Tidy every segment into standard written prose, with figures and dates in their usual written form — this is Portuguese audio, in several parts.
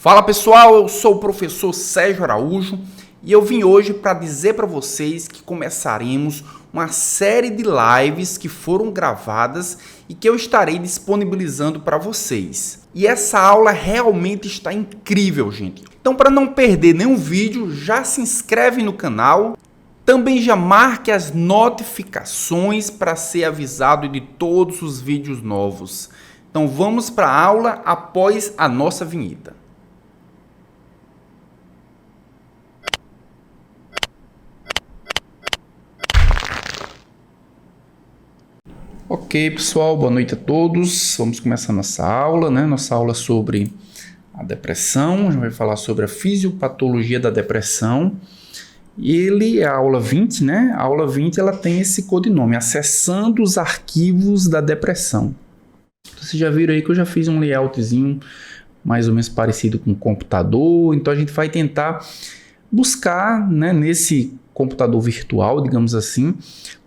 Fala pessoal, eu sou o professor Sérgio Araújo e eu vim hoje para dizer para vocês que começaremos uma série de lives que foram gravadas e que eu estarei disponibilizando para vocês. E essa aula realmente está incrível, gente. Então, para não perder nenhum vídeo, já se inscreve no canal. Também já marque as notificações para ser avisado de todos os vídeos novos. Então vamos para a aula após a nossa vinheta. Ok, pessoal, boa noite a todos. Vamos começar nossa aula, Nossa aula sobre a depressão. A gente vai falar sobre a fisiopatologia da depressão. E a aula 20, A aula 20 ela tem esse codinome, Acessando os Arquivos da Depressão. Vocês já viram aí que eu já fiz um layoutzinho mais ou menos parecido com o computador. Então a gente vai tentar buscar, nesse computador virtual, digamos assim,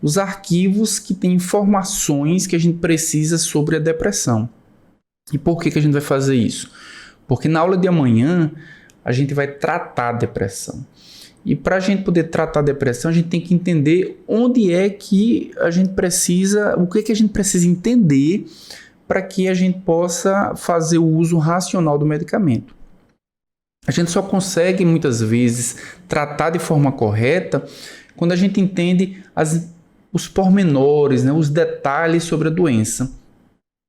os arquivos que têm informações que a gente precisa sobre a depressão. E por que a gente vai fazer isso? Porque na aula de amanhã a gente vai tratar a depressão. E para a gente poder tratar a depressão, a gente tem que entender onde é que a gente precisa, o que a gente precisa entender para que a gente possa fazer o uso racional do medicamento. A gente só consegue, muitas vezes, tratar de forma correta quando a gente entende os pormenores, os detalhes sobre a doença.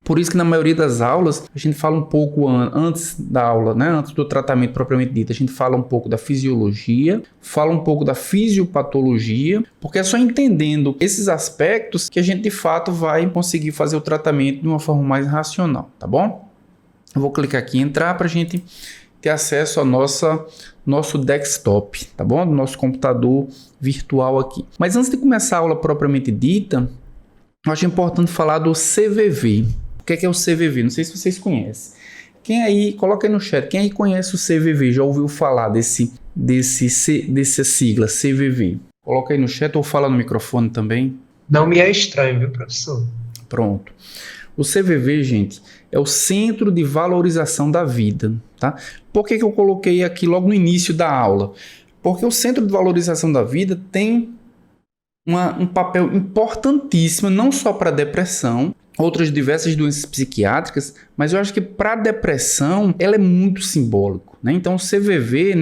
Por isso que na maioria das aulas, a gente fala um pouco antes da aula, antes do tratamento propriamente dito, a gente fala um pouco da fisiologia, fala um pouco da fisiopatologia, porque é só entendendo esses aspectos que a gente de fato vai conseguir fazer o tratamento de uma forma mais racional, tá bom? Eu vou clicar aqui em entrar para a gente ter acesso ao nosso desktop, tá bom? Do nosso computador virtual aqui. Mas antes de começar a aula propriamente dita, eu acho importante falar do CVV. O que é o CVV? Não sei se vocês conhecem. Quem aí, coloca aí no chat, quem aí conhece o CVV, já ouviu falar dessa sigla, CVV? Coloca aí no chat ou fala no microfone também. Não me é estranho, viu, professor? Pronto. O CVV, gente, é o Centro de Valorização da Vida, tá? Por que eu coloquei aqui logo no início da aula? Porque o Centro de Valorização da Vida tem um papel importantíssimo, não só para a depressão, outras diversas doenças psiquiátricas, mas eu acho que para a depressão ela é muito simbólico, Então o CVV,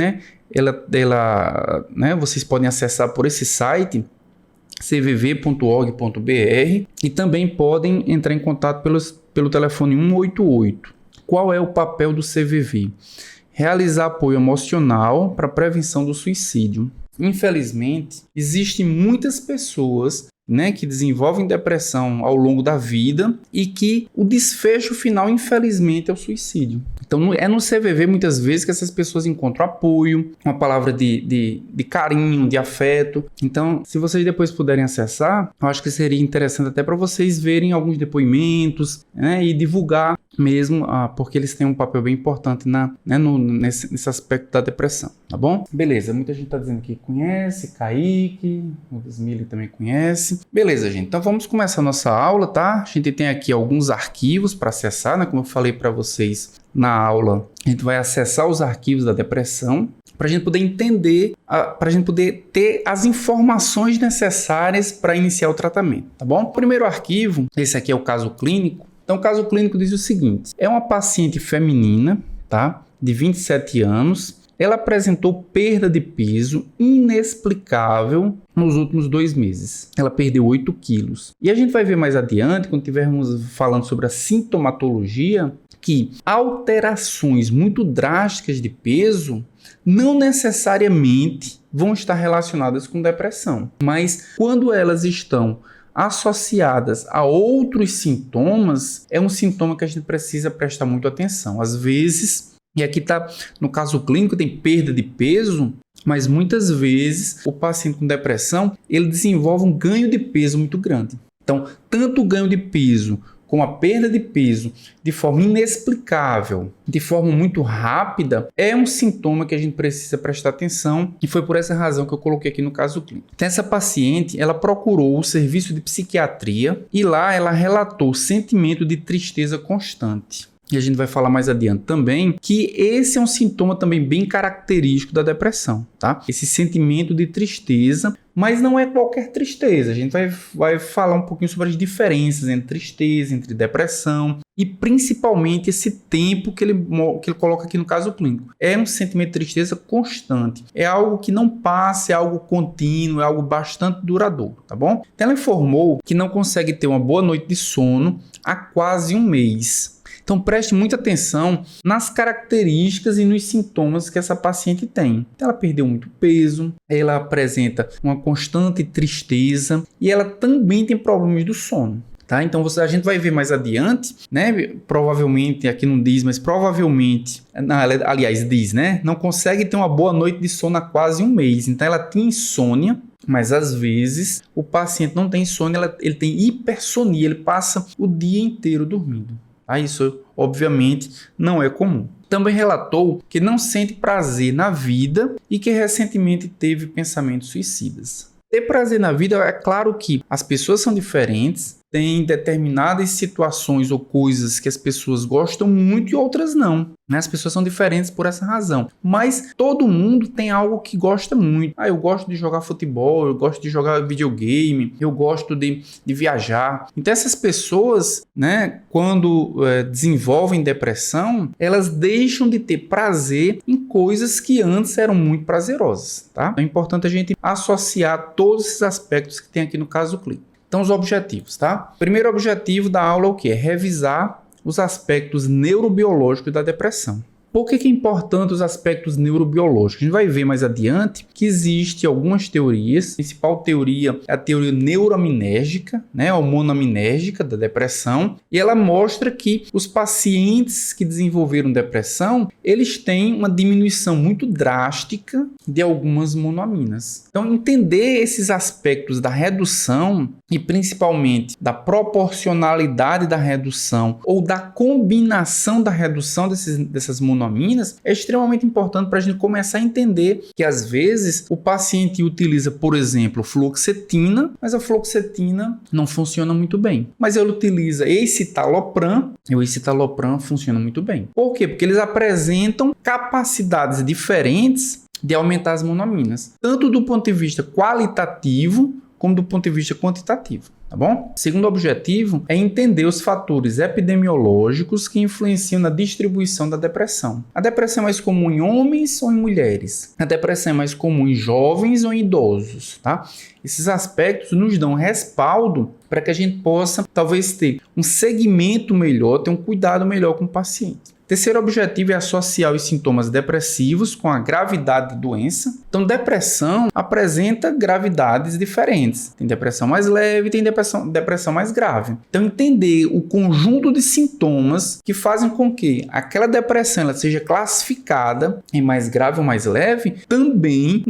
vocês podem acessar por esse site, cvv.org.br, e também podem entrar em contato pelo telefone 188. Qual é o papel do CVV? Realizar apoio emocional para a prevenção do suicídio. Infelizmente, existem muitas pessoas que desenvolvem depressão ao longo da vida e que o desfecho final, infelizmente, é o suicídio. Então, é no CVV, muitas vezes, que essas pessoas encontram apoio, uma palavra de carinho, de afeto. Então, se vocês depois puderem acessar, eu acho que seria interessante até para vocês verem alguns depoimentos, e divulgar mesmo, porque eles têm um papel bem importante nesse aspecto da depressão, tá bom? Beleza, muita gente está dizendo que conhece, Kaique, o Desmili também conhece. Beleza, gente, então vamos começar a nossa aula, tá? A gente tem aqui alguns arquivos para acessar, como eu falei para vocês na aula, a gente vai acessar os arquivos da depressão para a gente poder entender, para a gente poder ter as informações necessárias para iniciar o tratamento, tá bom? O primeiro arquivo, esse aqui é o caso clínico. Então, o caso clínico diz o seguinte: é uma paciente feminina, de 27 anos. Ela apresentou perda de peso inexplicável nos últimos 2 meses. Ela perdeu 8 quilos. E a gente vai ver mais adiante, quando estivermos falando sobre a sintomatologia, que alterações muito drásticas de peso não necessariamente vão estar relacionadas com depressão. Mas quando elas estão associadas a outros sintomas, é um sintoma que a gente precisa prestar muito atenção. Às vezes, e aqui está, no caso clínico, tem perda de peso, mas muitas vezes o paciente com depressão, ele desenvolve um ganho de peso muito grande. Então, tanto o ganho de peso como a perda de peso de forma inexplicável, de forma muito rápida, é um sintoma que a gente precisa prestar atenção, e foi por essa razão que eu coloquei aqui no caso clínico. Então, essa paciente, ela procurou o serviço de psiquiatria e lá ela relatou sentimento de tristeza constante. e a gente vai falar mais adiante também, que esse é um sintoma também bem característico da depressão, tá? Esse sentimento de tristeza, mas não é qualquer tristeza. A gente vai falar um pouquinho sobre as diferenças entre tristeza, entre depressão e principalmente esse tempo que ele coloca aqui no caso clínico. É um sentimento de tristeza constante, é algo que não passa, é algo contínuo, é algo bastante duradouro, tá bom? Então ela informou que não consegue ter uma boa noite de sono há quase um mês. Então preste muita atenção nas características e nos sintomas que essa paciente tem. Ela perdeu muito peso, ela apresenta uma constante tristeza e ela também tem problemas do sono. Tá? Então a gente vai ver mais adiante, né? Provavelmente, aqui não diz, mas provavelmente, aliás diz, né? Não consegue ter uma boa noite de sono há quase um mês. Então ela tem insônia, mas às vezes o paciente não tem insônia, ele tem hipersonia, ele passa o dia inteiro dormindo. Isso, obviamente, não é comum. Também relatou que não sente prazer na vida e que recentemente teve pensamentos suicidas. Ter prazer na vida, é claro que as pessoas são diferentes, tem determinadas situações ou coisas que as pessoas gostam muito e outras não. As pessoas são diferentes por essa razão. Mas todo mundo tem algo que gosta muito. Eu gosto de jogar futebol, eu gosto de jogar videogame, eu gosto de viajar. Então essas pessoas, né, quando desenvolvem depressão, elas deixam de ter prazer em coisas que antes eram muito prazerosas. Tá? É importante a gente associar todos esses aspectos que tem aqui no caso clínico. Então, os objetivos, tá? Primeiro objetivo da aula é o quê? É revisar os aspectos neurobiológicos da depressão. Por que é importante os aspectos neurobiológicos? A gente vai ver mais adiante que existem algumas teorias. A principal teoria é a teoria neuroaminérgica, né, hormonoaminérgica da depressão, e ela mostra que os pacientes que desenvolveram depressão, eles têm uma diminuição muito drástica de algumas monoaminas. Então, entender esses aspectos da redução e principalmente da proporcionalidade da redução ou da combinação da redução dessas monoaminas é extremamente importante para a gente começar a entender que às vezes o paciente utiliza, por exemplo, fluoxetina, mas a fluoxetina não funciona muito bem. Mas ele utiliza escitalopram e o escitalopram funciona muito bem. Por quê? Porque eles apresentam capacidades diferentes de aumentar as monoaminas, tanto do ponto de vista qualitativo como do ponto de vista quantitativo. Tá bom? O segundo objetivo é entender os fatores epidemiológicos que influenciam na distribuição da depressão. A depressão é mais comum em homens ou em mulheres? A depressão é mais comum em jovens ou em idosos? Tá? Esses aspectos nos dão respaldo para que a gente possa, talvez, ter um segmento melhor, ter um cuidado melhor com o paciente. Terceiro objetivo é associar os sintomas depressivos com a gravidade da doença. Então, depressão apresenta gravidades diferentes. Tem depressão mais leve, tem depressão mais grave. Então, entender o conjunto de sintomas que fazem com que aquela depressão ela seja classificada em mais grave ou mais leve, também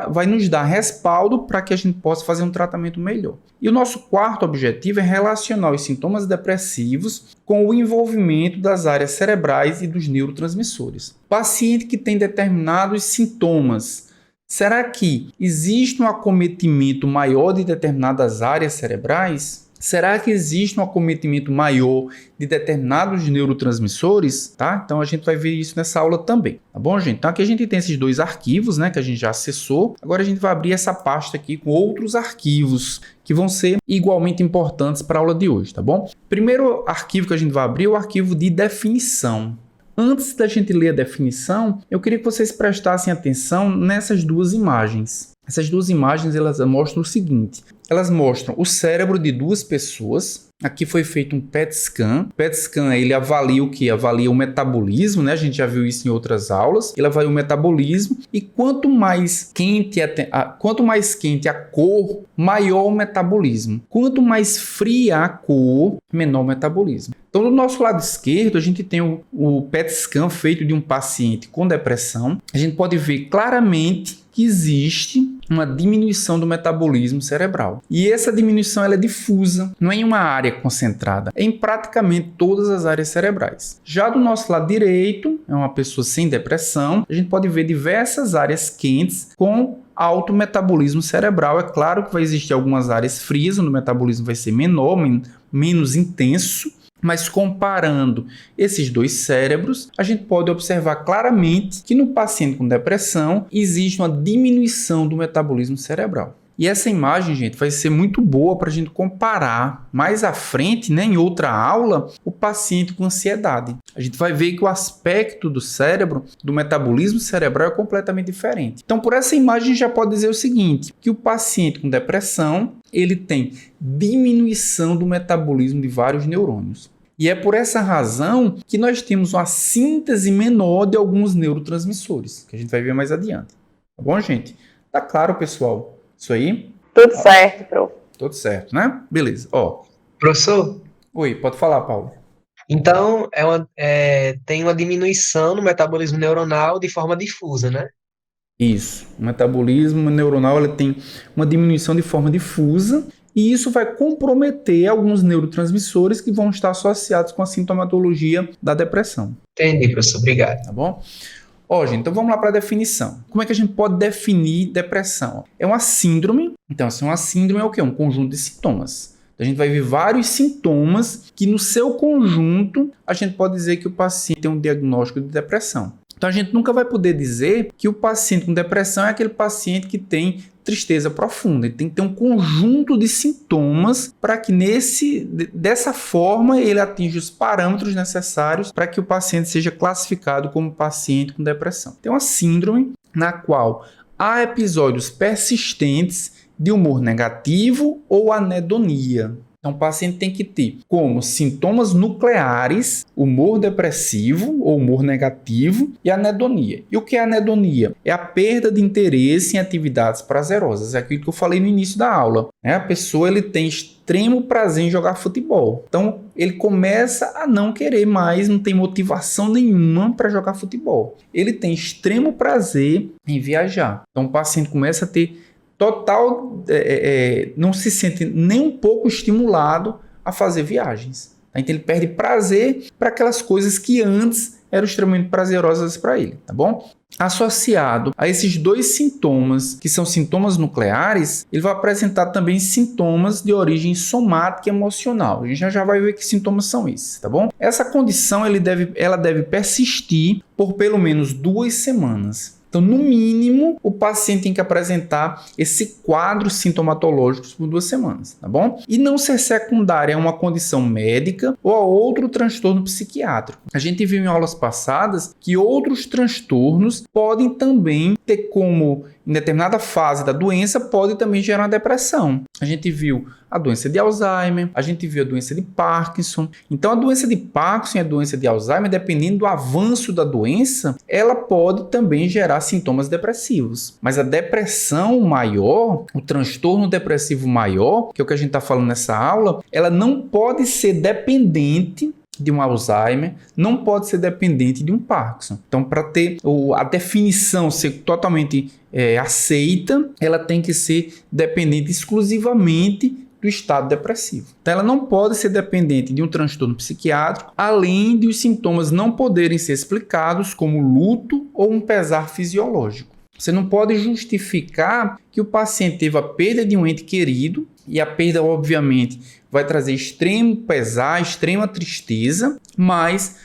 vai nos dar respaldo para que a gente possa fazer um tratamento melhor. E o nosso quarto objetivo é relacionar os sintomas depressivos com o envolvimento das áreas cerebrais e dos neurotransmissores. Paciente que tem determinados sintomas, será que existe um acometimento maior de determinadas áreas cerebrais? Será que existe um acometimento maior de determinados neurotransmissores? Tá? Então a gente vai ver isso nessa aula também, tá bom, gente? Então aqui a gente tem esses dois arquivos, né, que a gente já acessou. Agora a gente vai abrir essa pasta aqui com outros arquivos que vão ser igualmente importantes para a aula de hoje, tá bom? Primeiro arquivo que a gente vai abrir é o arquivo de definição. Antes da gente ler a definição, eu queria que vocês prestassem atenção nessas duas imagens. Essas duas imagens elas mostram o seguinte: elas mostram o cérebro de duas pessoas. Aqui foi feito um PET scan. O PET scan ele avalia o que? Avalia o metabolismo, né? A gente já viu isso em outras aulas. Ele avalia o metabolismo e quanto mais quente a cor, maior o metabolismo. Quanto mais fria a cor, menor o metabolismo. Então, do nosso lado esquerdo, a gente tem o PET scan feito de um paciente com depressão. A gente pode ver claramente que existe uma diminuição do metabolismo cerebral. E essa diminuição ela é difusa, não é em uma área concentrada, é em praticamente todas as áreas cerebrais. Já do nosso lado direito, é uma pessoa sem depressão, a gente pode ver diversas áreas quentes com alto metabolismo cerebral. É claro que vai existir algumas áreas frias, onde o metabolismo vai ser menor, menos intenso, Mas comparando esses dois cérebros, a gente pode observar claramente que no paciente com depressão existe uma diminuição do metabolismo cerebral. E essa imagem, gente, vai ser muito boa para a gente comparar mais à frente, né, em outra aula, o paciente com ansiedade. A gente vai ver que o aspecto do cérebro, do metabolismo cerebral é completamente diferente. Então, por essa imagem, a gente já pode dizer o seguinte, que o paciente com depressão, ele tem diminuição do metabolismo de vários neurônios. E é por essa razão que nós temos uma síntese menor de alguns neurotransmissores, que a gente vai ver mais adiante. Tá bom, gente? Tá claro, pessoal? Isso aí? Tudo certo, prof. Tudo certo, né? Beleza. Ó. Professor, Oi, pode falar, Paulo. então tem uma diminuição no metabolismo neuronal de forma difusa, né? Isso. O metabolismo neuronal ele tem uma diminuição de forma difusa e isso vai comprometer alguns neurotransmissores que vão estar associados com a sintomatologia da depressão. Entendi, professor. Obrigado. Tá bom? Ó, gente, então vamos lá para a definição. Como é que a gente pode definir depressão? É uma síndrome. Então, assim, uma síndrome é o quê? Um conjunto de sintomas. Então, a gente vai ver vários sintomas que, no seu conjunto, a gente pode dizer que o paciente tem um diagnóstico de depressão. Então, a gente nunca vai poder dizer que o paciente com depressão é aquele paciente que tem tristeza profunda. Ele tem que ter um conjunto de sintomas para que dessa forma ele atinja os parâmetros necessários para que o paciente seja classificado como paciente com depressão. Tem uma síndrome na qual há episódios persistentes de humor negativo ou anedonia. Então, o paciente tem que ter como sintomas nucleares humor depressivo ou humor negativo e anedonia. E o que é anedonia? É a perda de interesse em atividades prazerosas. É aquilo que eu falei no início da aula. A pessoa ele tem extremo prazer em jogar futebol. Então, ele começa a não querer mais, não tem motivação nenhuma para jogar futebol. Ele tem extremo prazer em viajar. Então, o paciente começa a ter total, não se sente nem um pouco estimulado a fazer viagens. Então ele perde prazer para aquelas coisas que antes eram extremamente prazerosas para ele, tá bom? Associado a esses dois sintomas, que são sintomas nucleares, ele vai apresentar também sintomas de origem somática e emocional. A gente já vai ver que sintomas são esses, tá bom? Essa condição ela deve persistir por pelo menos 2 semanas. Então, no mínimo, o paciente tem que apresentar esse quadro sintomatológico por 2 semanas, tá bom? E não ser secundária a uma condição médica ou a outro transtorno psiquiátrico. A gente viu em aulas passadas que outros transtornos podem também ter como, em determinada fase da doença, pode também gerar uma depressão. A gente viu a doença de Alzheimer, a gente viu a doença de Parkinson. Então, a doença de Parkinson e a doença de Alzheimer, dependendo do avanço da doença, ela pode também gerar sintomas depressivos. Mas a depressão maior, o transtorno depressivo maior, que é o que a gente está falando nessa aula, ela não pode ser dependente de um Alzheimer, não pode ser dependente de um Parkinson. Então, para ter a definição ser totalmente aceita, ela tem que ser dependente exclusivamente do estado depressivo. Então, ela não pode ser dependente de um transtorno psiquiátrico, além de os sintomas não poderem ser explicados como luto ou um pesar fisiológico. Você não pode justificar que o paciente teve a perda de um ente querido, e a perda, obviamente, vai trazer extremo pesar, extrema tristeza, mas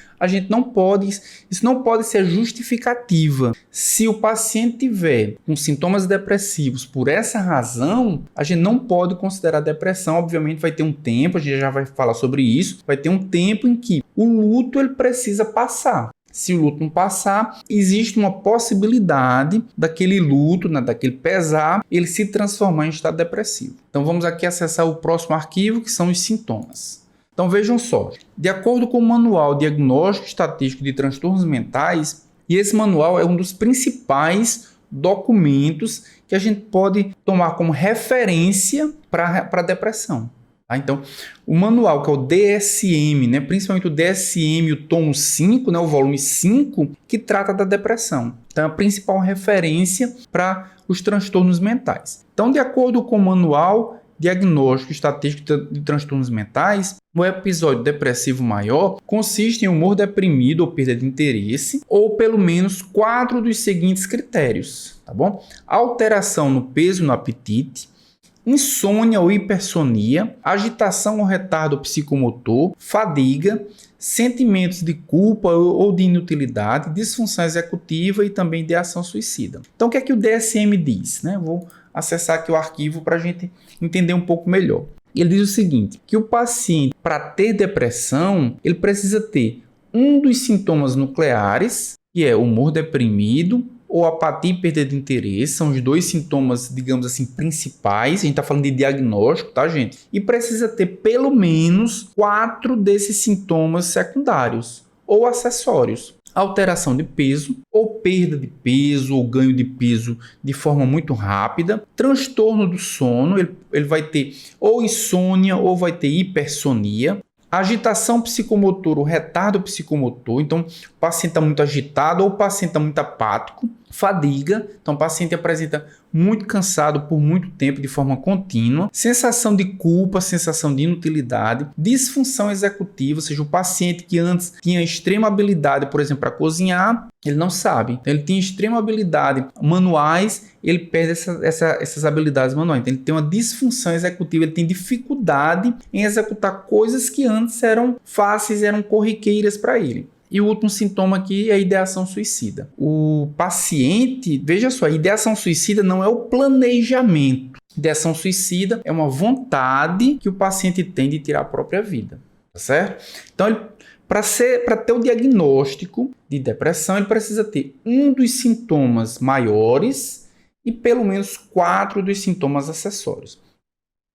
isso não pode ser justificativa. Se o paciente tiver com sintomas depressivos por essa razão, a gente não pode considerar depressão. Obviamente vai ter um tempo, a gente já vai falar sobre isso, vai ter um tempo em que o luto ele precisa passar. Se o luto não passar, existe uma possibilidade daquele luto, daquele pesar, ele se transformar em estado depressivo. Então vamos aqui acessar o próximo arquivo, que são os sintomas. Então vejam só, de acordo com o Manual Diagnóstico Estatístico de Transtornos Mentais, e esse manual é um dos principais documentos que a gente pode tomar como referência para a depressão. Então, o manual, que é o DSM, principalmente o DSM, o tomo 5, o volume 5, que trata da depressão. Então, é a principal referência para os transtornos mentais. Então, de acordo com o Manual Diagnóstico Estatístico de Transtornos Mentais, o episódio depressivo maior consiste em humor deprimido ou perda de interesse, ou pelo menos 4 dos seguintes critérios, tá bom? Alteração no peso e no apetite, insônia ou hipersonia, agitação ou retardo psicomotor, fadiga, sentimentos de culpa ou de inutilidade, disfunção executiva e também ideação suicida. Então, o que é que o DSM diz? Vou acessar aqui o arquivo para a gente entender um pouco melhor. Ele diz o seguinte, que o paciente, para ter depressão, ele precisa ter um dos sintomas nucleares, que é humor deprimido, ou apatia e perda de interesse, são os dois sintomas, digamos assim, principais. A gente está falando de diagnóstico, tá, gente? E precisa ter pelo menos 4 desses sintomas secundários ou acessórios. Alteração de peso, ou perda de peso, ou ganho de peso de forma muito rápida. Transtorno do sono, ele vai ter ou insônia ou vai ter hipersonia. Agitação psicomotora, o retardo psicomotor, então o paciente está muito agitado ou o paciente está muito apático. Fadiga, então o paciente apresenta muito cansado por muito tempo de forma contínua. Sensação de culpa, sensação de inutilidade. Disfunção executiva, ou seja, o paciente que antes tinha extrema habilidade, por exemplo, para cozinhar, ele não sabe. Então, ele tinha extrema habilidade manuais, ele perde essas habilidades manuais. Então, ele tem uma disfunção executiva, ele tem dificuldade em executar coisas que antes eram fáceis, eram corriqueiras para ele. E o último sintoma aqui é a ideação suicida. O paciente, veja só, a ideação suicida não é o planejamento. Ideação suicida é uma vontade que o paciente tem de tirar a própria vida, tá certo? Então, para ter o diagnóstico de depressão, ele precisa ter um dos sintomas maiores e pelo menos 4 dos sintomas acessórios.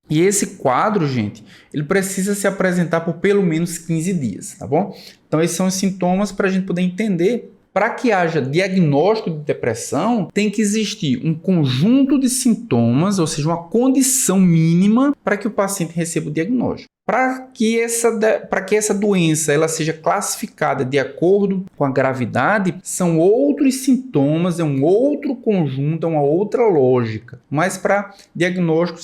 E esse quadro, gente, ele precisa se apresentar por pelo menos 15 dias, tá bom? Então, esses são os sintomas para a gente poder entender. Para que haja diagnóstico de depressão, tem que existir um conjunto de sintomas, ou seja, uma condição mínima para que o paciente receba o diagnóstico. Para que essa doença ela seja classificada de acordo com a gravidade, são outros sintomas, é um outro conjunto, é uma outra lógica. Mas para diagnóstico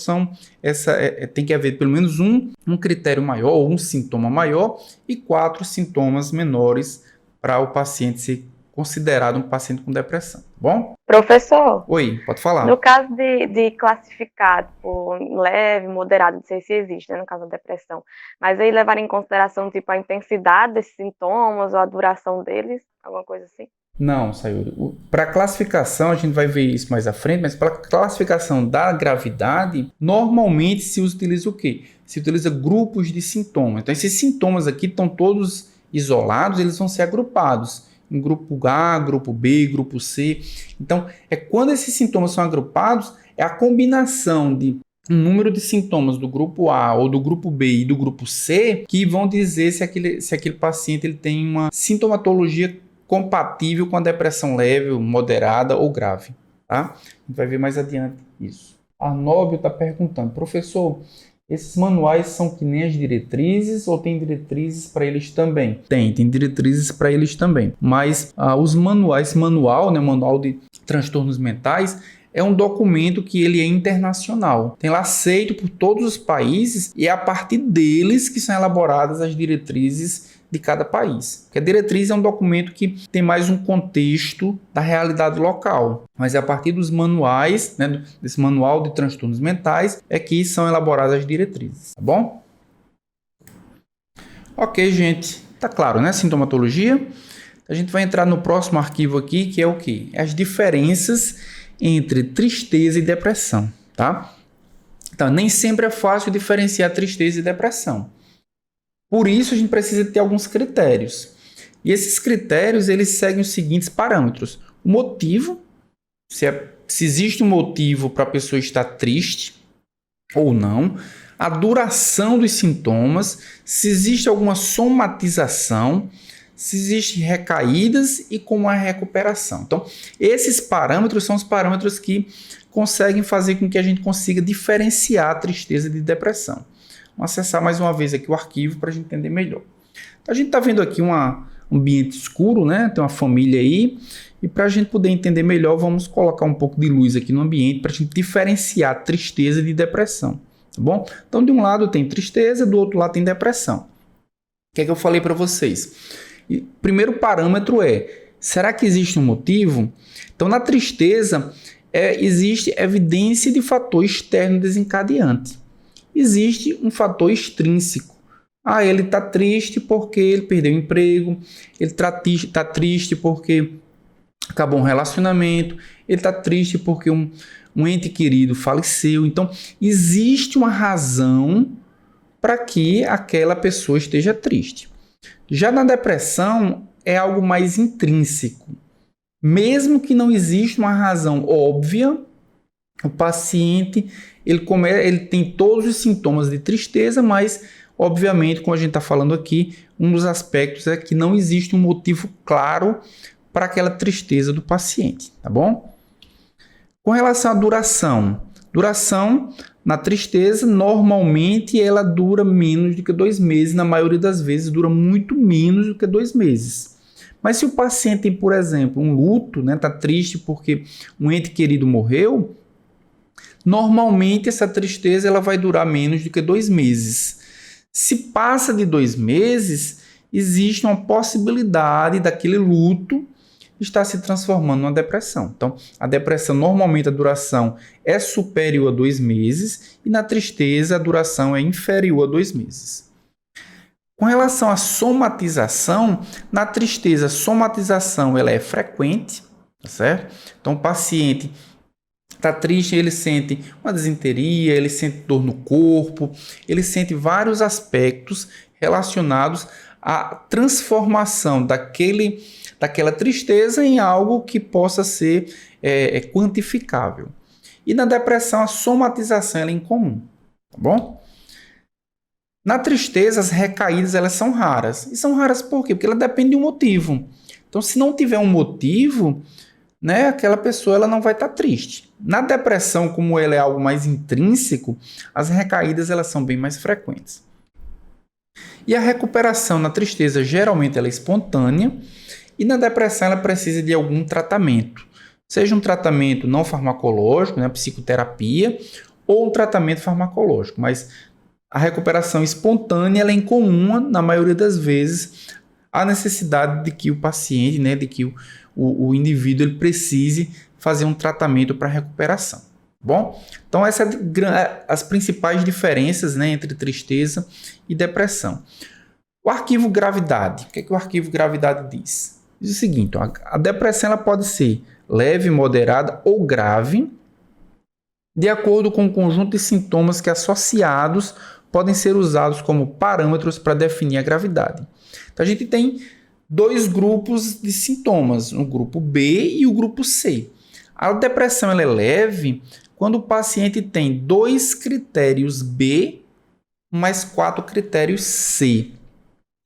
tem que haver pelo menos um critério maior, ou um sintoma maior, e 4 sintomas menores para o paciente ser considerado um paciente com depressão, tá bom? Professor. Oi, pode falar. No caso de classificar por leve, moderado, não sei se existe, né, no caso da depressão, mas aí levar em consideração tipo a intensidade desses sintomas ou a duração deles, alguma coisa assim? Não, Sayuri. Para classificação, a gente vai ver isso mais à frente, mas para classificação da gravidade, normalmente se utiliza o quê? Se utiliza grupos de sintomas. Então, esses sintomas aqui estão todos isolados, eles vão ser agrupados em grupo A, grupo B, grupo C. Então, quando esses sintomas são agrupados, é a combinação de um número de sintomas do grupo A ou do grupo B e do grupo C que vão dizer se aquele paciente ele tem uma sintomatologia compatível com a depressão leve, moderada ou grave. Tá? A gente vai ver mais adiante isso. Arnóbio está perguntando, professor, esses manuais são que nem as diretrizes ou tem diretrizes para eles também? Tem diretrizes para eles também. Mas os manuais, manual de transtornos mentais, é um documento que ele é internacional. Tem lá aceito por todos os países e é a partir deles que são elaboradas as diretrizes de cada país. Porque a diretriz é um documento que tem mais um contexto da realidade local, mas é a partir dos manuais, né, desse manual de transtornos mentais, é que são elaboradas as diretrizes, tá bom? Ok, gente, tá claro, né? Sintomatologia. A gente vai entrar no próximo arquivo aqui, que é o quê? As diferenças entre tristeza e depressão, tá? Então, nem sempre é fácil diferenciar tristeza e depressão. Por isso, a gente precisa ter alguns critérios. E esses critérios, eles seguem os seguintes parâmetros. O motivo, se existe um motivo para a pessoa estar triste ou não. A duração dos sintomas, se existe alguma somatização, se existem recaídas e como é a recuperação. Então, esses parâmetros são os parâmetros que conseguem fazer com que a gente consiga diferenciar a tristeza de depressão. Vamos acessar mais uma vez aqui o arquivo para a gente entender melhor. Então, a gente está vendo aqui um ambiente escuro, né? Tem uma família aí. E para a gente poder entender melhor, vamos colocar um pouco de luz aqui no ambiente para a gente diferenciar tristeza de depressão. Tá bom? Então, de um lado tem tristeza, do outro lado tem depressão. O que é que eu falei para vocês? E, primeiro parâmetro será que existe um motivo? Então, na tristeza, existe evidência de fator externo desencadeante. Existe um fator extrínseco. Ele está triste porque ele perdeu o emprego, ele está triste porque acabou um relacionamento, ele está triste porque um ente querido faleceu. Então, existe uma razão para que aquela pessoa esteja triste. Já na depressão, é algo mais intrínseco. Mesmo que não exista uma razão óbvia, o paciente ele tem todos os sintomas de tristeza, mas, obviamente, como a gente está falando aqui, um dos aspectos é que não existe um motivo claro para aquela tristeza do paciente, tá bom? Com relação à duração na tristeza, normalmente ela dura menos do que 2 meses, na maioria das vezes dura muito menos do que 2 meses. Mas se o paciente tem, por exemplo, um luto, está triste porque um ente querido morreu, normalmente essa tristeza ela vai durar menos do que 2 meses. Se passa de 2 meses, existe uma possibilidade daquele luto estar se transformando numa depressão. Então, a depressão, normalmente a duração é superior a 2 meses e na tristeza a duração é inferior a 2 meses. Com relação à somatização, na tristeza a somatização ela é frequente, tá certo? Então, o paciente está triste, ele sente uma disenteria, ele sente dor no corpo, ele sente vários aspectos relacionados à transformação daquela tristeza em algo que possa ser quantificável. E na depressão, a somatização ela é incomum, tá bom? Na tristeza, as recaídas elas são raras. E são raras por quê? Porque ela depende de um motivo. Então, se não tiver um motivo, aquela pessoa ela não vai estar triste. Na depressão, como ela é algo mais intrínseco, as recaídas elas são bem mais frequentes. E a recuperação na tristeza, geralmente, ela é espontânea. E na depressão, ela precisa de algum tratamento. Seja um tratamento não farmacológico, psicoterapia, ou um tratamento farmacológico. Mas a recuperação espontânea ela é incomum, na maioria das vezes, a necessidade de que o paciente, de que o indivíduo ele precise fazer um tratamento para recuperação. Bom, então essas são as principais diferenças entre tristeza e depressão. O arquivo gravidade. O que é que o arquivo gravidade diz? Diz o seguinte: a depressão ela pode ser leve, moderada ou grave, de acordo com o conjunto de sintomas que associados podem ser usados como parâmetros para definir a gravidade. Então a gente tem 2 grupos de sintomas, o grupo B e o grupo C. A depressão ela é leve quando o paciente tem 2 critérios B mais 4 critérios C.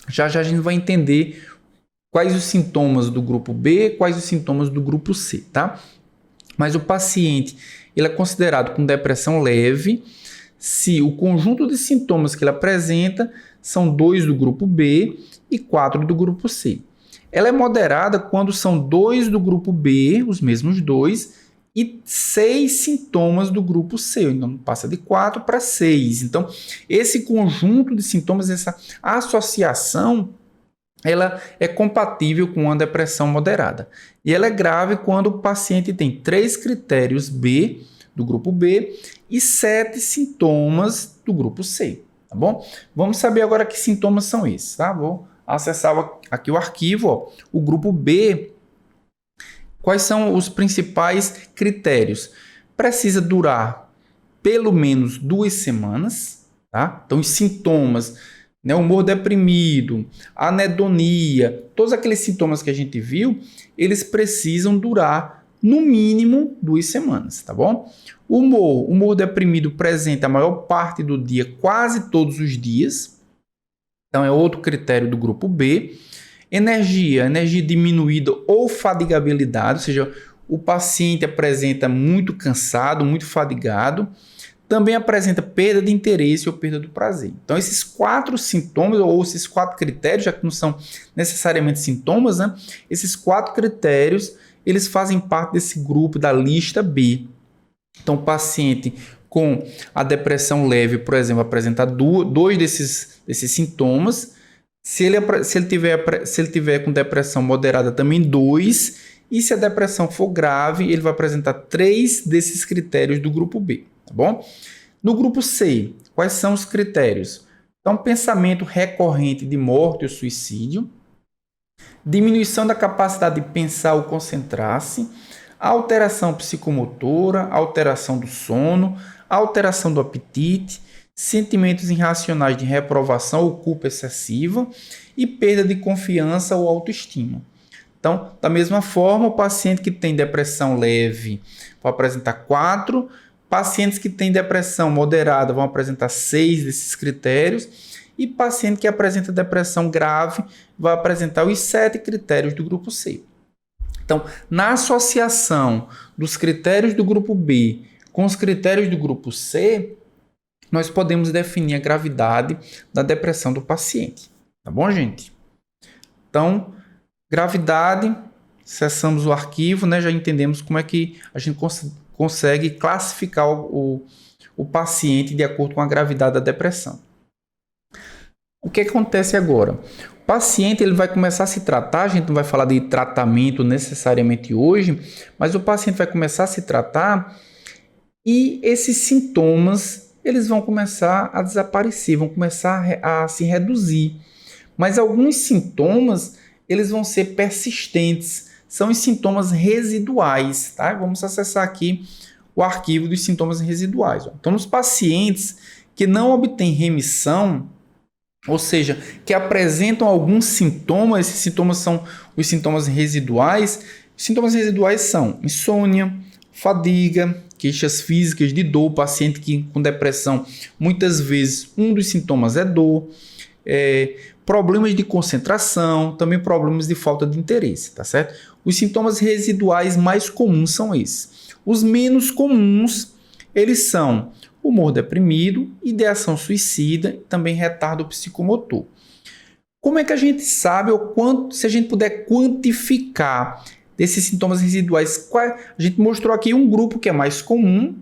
Já a gente vai entender quais os sintomas do grupo B, quais os sintomas do grupo C, tá? Mas o paciente ele é considerado com depressão leve se o conjunto de sintomas que ele apresenta são 2 do grupo B e 4 do grupo C. Ela é moderada quando são 2 do grupo B, os mesmos 2, e 6 sintomas do grupo C. Então, passa de 4 para 6. Então, esse conjunto de sintomas, essa associação, ela é compatível com uma depressão moderada. E ela é grave quando o paciente tem 3 critérios B, do grupo B, e 7 sintomas do grupo C, tá bom? Vamos saber agora que sintomas são esses, tá? Vou acessar aqui o arquivo, o grupo B. Quais são os principais critérios? Precisa durar pelo menos 2 semanas, tá? Então, os sintomas, humor deprimido, anedonia, todos aqueles sintomas que a gente viu, eles precisam durar no mínimo 2 semanas, tá bom? O humor deprimido presente a maior parte do dia, quase todos os dias. Então, é outro critério do grupo B. Energia diminuída ou fadigabilidade, ou seja, o paciente apresenta muito cansado, muito fadigado. Também apresenta perda de interesse ou perda do prazer. Então, esses 4 sintomas, ou esses 4 critérios, já que não são necessariamente sintomas, esses 4 critérios, eles fazem parte desse grupo da lista B. Então, o paciente com a depressão leve, por exemplo, apresenta 2 desses sintomas. Se ele tiver com depressão moderada, também 2. E se a depressão for grave, ele vai apresentar 3 desses critérios do grupo B, tá bom? No grupo C, quais são os critérios? Então, pensamento recorrente de morte ou suicídio, diminuição da capacidade de pensar ou concentrar-se, alteração psicomotora, alteração do sono, alteração do apetite, sentimentos irracionais de reprovação ou culpa excessiva e perda de confiança ou autoestima. Então, da mesma forma, o paciente que tem depressão leve vai apresentar 4, pacientes que têm depressão moderada vão apresentar 6 desses critérios e paciente que apresenta depressão grave vai apresentar os 7 critérios do grupo C. Então, na associação dos critérios do grupo B com os critérios do grupo C, nós podemos definir a gravidade da depressão do paciente. Tá bom, gente? Então, gravidade, acessamos o arquivo, né? Já entendemos como é que a gente consegue classificar o paciente de acordo com a gravidade da depressão. O que acontece agora? O paciente ele vai começar a se tratar, a gente não vai falar de tratamento necessariamente hoje, mas o paciente vai começar a se tratar e esses sintomas eles vão começar a desaparecer, vão começar a se reduzir. Mas alguns sintomas eles vão ser persistentes, são os sintomas residuais, tá? Vamos acessar aqui o arquivo dos sintomas residuais. Então, nos pacientes que não obtêm remissão, ou seja, que apresentam alguns sintomas, esses sintomas são os sintomas residuais. Os sintomas residuais são insônia, fadiga, queixas físicas de dor, paciente que com depressão, muitas vezes um dos sintomas é dor, problemas de concentração, também problemas de falta de interesse, tá certo? Os sintomas residuais mais comuns são esses. Os menos comuns, eles são humor deprimido, ideação suicida e também retardo psicomotor. Como é que a gente sabe, ou quanto, se a gente puder quantificar desses sintomas residuais? A gente mostrou aqui um grupo que é mais comum,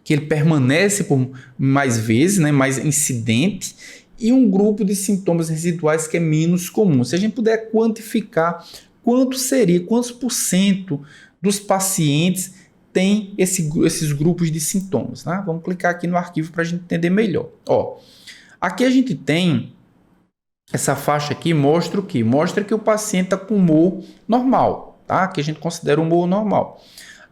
que ele permanece por mais vezes, né, mais incidente, e um grupo de sintomas residuais que é menos comum. Se a gente puder quantificar quantos % dos pacientes tem esses grupos de sintomas, né? Vamos clicar aqui no arquivo para a gente entender melhor. Ó, aqui a gente tem essa faixa aqui, mostra o quê? Mostra que o paciente está com humor normal, tá? Que a gente considera humor normal.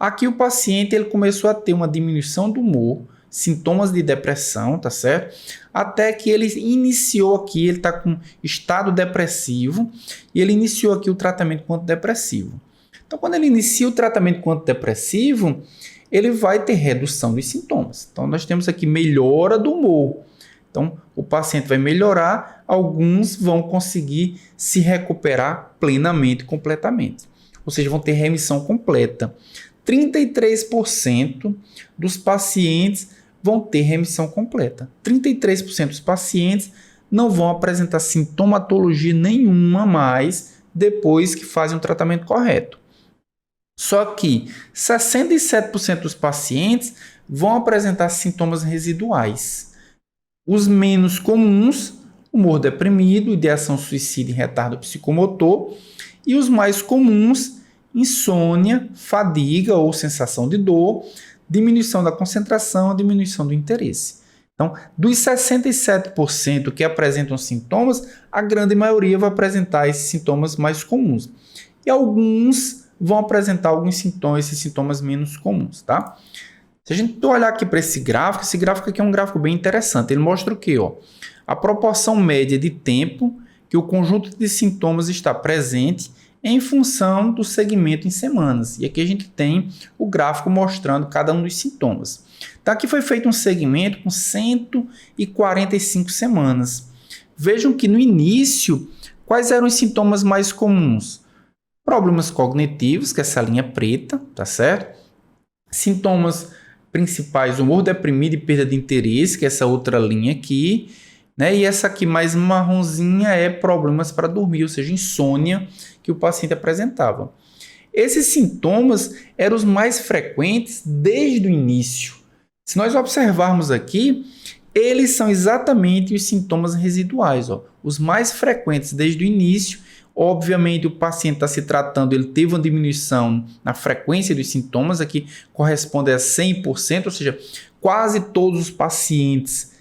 Aqui o paciente ele começou a ter uma diminuição do humor, sintomas de depressão, tá certo? Até que ele iniciou aqui, ele está com estado depressivo e ele iniciou aqui o tratamento com antidepressivo. Então, quando ele inicia o tratamento com antidepressivo, ele vai ter redução dos sintomas. Então, nós temos aqui melhora do humor. Então, o paciente vai melhorar, alguns vão conseguir se recuperar plenamente, completamente. Ou seja, vão ter remissão completa. 33% dos pacientes vão ter remissão completa. 33% dos pacientes não vão apresentar sintomatologia nenhuma mais depois que fazem o tratamento correto. Só que 67% dos pacientes vão apresentar sintomas residuais. Os menos comuns, humor deprimido, ideação suicida e retardo psicomotor. E os mais comuns, insônia, fadiga ou sensação de dor, diminuição da concentração, diminuição do interesse. Então, dos 67% que apresentam sintomas, a grande maioria vai apresentar esses sintomas mais comuns. E alguns vão apresentar alguns sintomas, esses sintomas menos comuns, tá? Se a gente olhar aqui para esse gráfico aqui é um gráfico bem interessante. Ele mostra o quê? Ó? A proporção média de tempo que o conjunto de sintomas está presente em função do segmento em semanas. E aqui a gente tem o gráfico mostrando cada um dos sintomas. Então aqui foi feito um segmento com 145 semanas. Vejam que no início, quais eram os sintomas mais comuns? Problemas cognitivos, que é essa linha preta, tá certo? Sintomas principais, humor deprimido e perda de interesse, que é essa outra linha aqui, né? E essa aqui mais marronzinha é problemas para dormir, ou seja, insônia que o paciente apresentava. Esses sintomas eram os mais frequentes desde o início. Se nós observarmos aqui, eles são exatamente os sintomas residuais, ó, os mais frequentes desde o início, Obviamente, o paciente está se tratando, ele teve uma diminuição na frequência dos sintomas, aqui corresponde a 100%, ou seja, quase todos os pacientes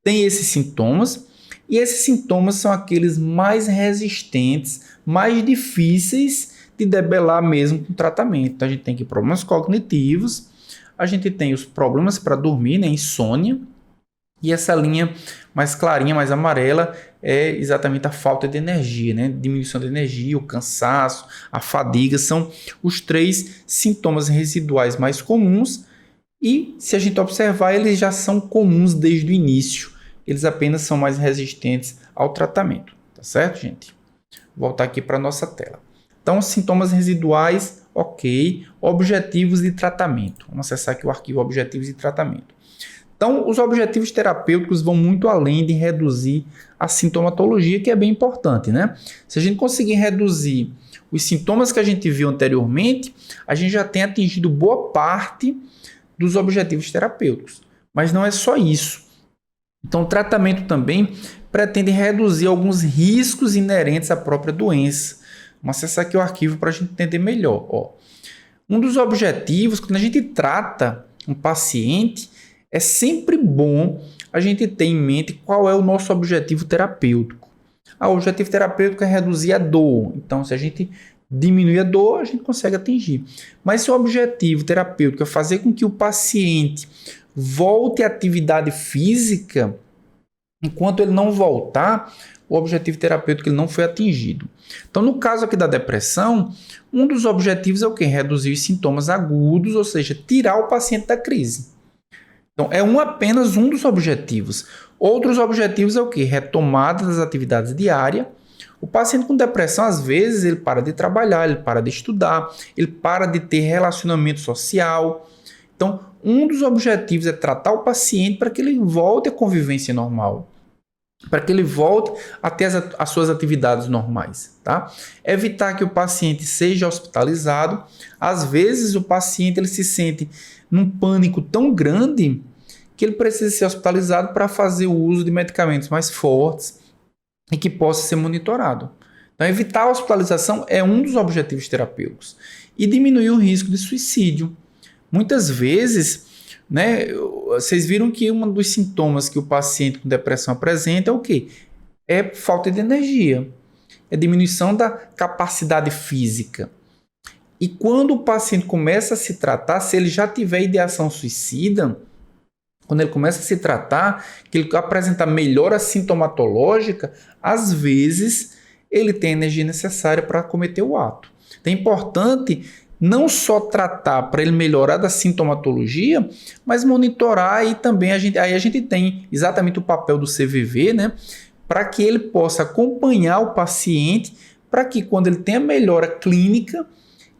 têm esses sintomas, e esses sintomas são aqueles mais resistentes, mais difíceis de debelar mesmo com o tratamento. Então, a gente tem aqui problemas cognitivos, a gente tem os problemas para dormir, né, insônia, e essa linha mais clarinha, mais amarela, é exatamente a falta de energia, né? Diminuição de energia, o cansaço, a fadiga, são os 3 sintomas residuais mais comuns e, se a gente observar, eles já são comuns desde o início, eles apenas são mais resistentes ao tratamento, tá certo, gente? Vou voltar aqui para a nossa tela. Então, sintomas residuais, ok. Objetivos de tratamento. Vamos acessar aqui o arquivo Objetivos de Tratamento. Então, os objetivos terapêuticos vão muito além de reduzir a sintomatologia, que é bem importante, né? Se a gente conseguir reduzir os sintomas que a gente viu anteriormente, a gente já tem atingido boa parte dos objetivos terapêuticos. Mas não é só isso. Então, o tratamento também pretende reduzir alguns riscos inerentes à própria doença. Vamos acessar aqui o arquivo para a gente entender melhor. Ó. Um dos objetivos, quando a gente trata um paciente, é sempre bom a gente ter em mente qual é o nosso objetivo terapêutico. O objetivo terapêutico é reduzir a dor. Então, se a gente diminuir a dor, a gente consegue atingir. Mas se o objetivo terapêutico é fazer com que o paciente volte à atividade física, enquanto ele não voltar, o objetivo terapêutico ele não foi atingido. Então, no caso aqui da depressão, um dos objetivos é o quê? Reduzir os sintomas agudos, ou seja, tirar o paciente da crise. Então, é apenas um dos objetivos. Outros objetivos é o quê? Retomada das atividades diárias. O paciente com depressão, às vezes, ele para de trabalhar, ele para de estudar, ele para de ter relacionamento social. Então, um dos objetivos é tratar o paciente para que ele volte à convivência normal, para que ele volte a ter as suas atividades normais, tá? Evitar que o paciente seja hospitalizado. Às vezes, o paciente ele se sente num pânico tão grande que ele precisa ser hospitalizado para fazer o uso de medicamentos mais fortes e que possa ser monitorado. Então, evitar a hospitalização é um dos objetivos terapêuticos. E diminuir o risco de suicídio. Muitas vezes, né, vocês viram que um dos sintomas que o paciente com depressão apresenta é o quê? É falta de energia. É diminuição da capacidade física. E quando o paciente começa a se tratar, se ele já tiver ideação suicida, quando ele começa a se tratar, que ele apresenta melhora sintomatológica, às vezes ele tem a energia necessária para cometer o ato. Então é importante não só tratar para ele melhorar da sintomatologia, mas monitorar e também aí a gente tem exatamente o papel do CVV, né? Para que ele possa acompanhar o paciente, para que quando ele tenha melhora clínica,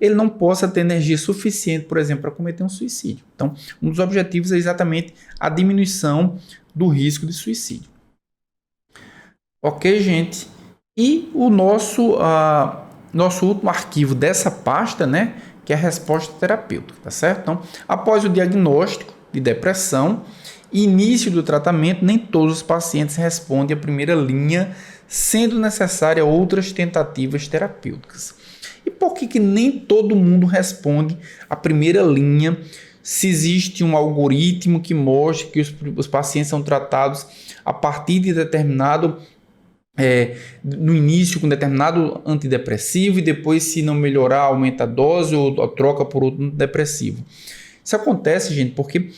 ele não possa ter energia suficiente, por exemplo, para cometer um suicídio. Então, um dos objetivos é exatamente a diminuição do risco de suicídio. Ok, gente? E o nosso último arquivo dessa pasta, né, que é a resposta terapêutica, tá certo? Então, após o diagnóstico de depressão e início do tratamento, nem todos os pacientes respondem à primeira linha, sendo necessárias outras tentativas terapêuticas. E por que nem todo mundo responde à primeira linha? Se existe um algoritmo que mostre que os pacientes são tratados a partir de determinado, no início com determinado antidepressivo e depois, se não melhorar, aumenta a dose ou troca por outro antidepressivo. Isso acontece, gente, porque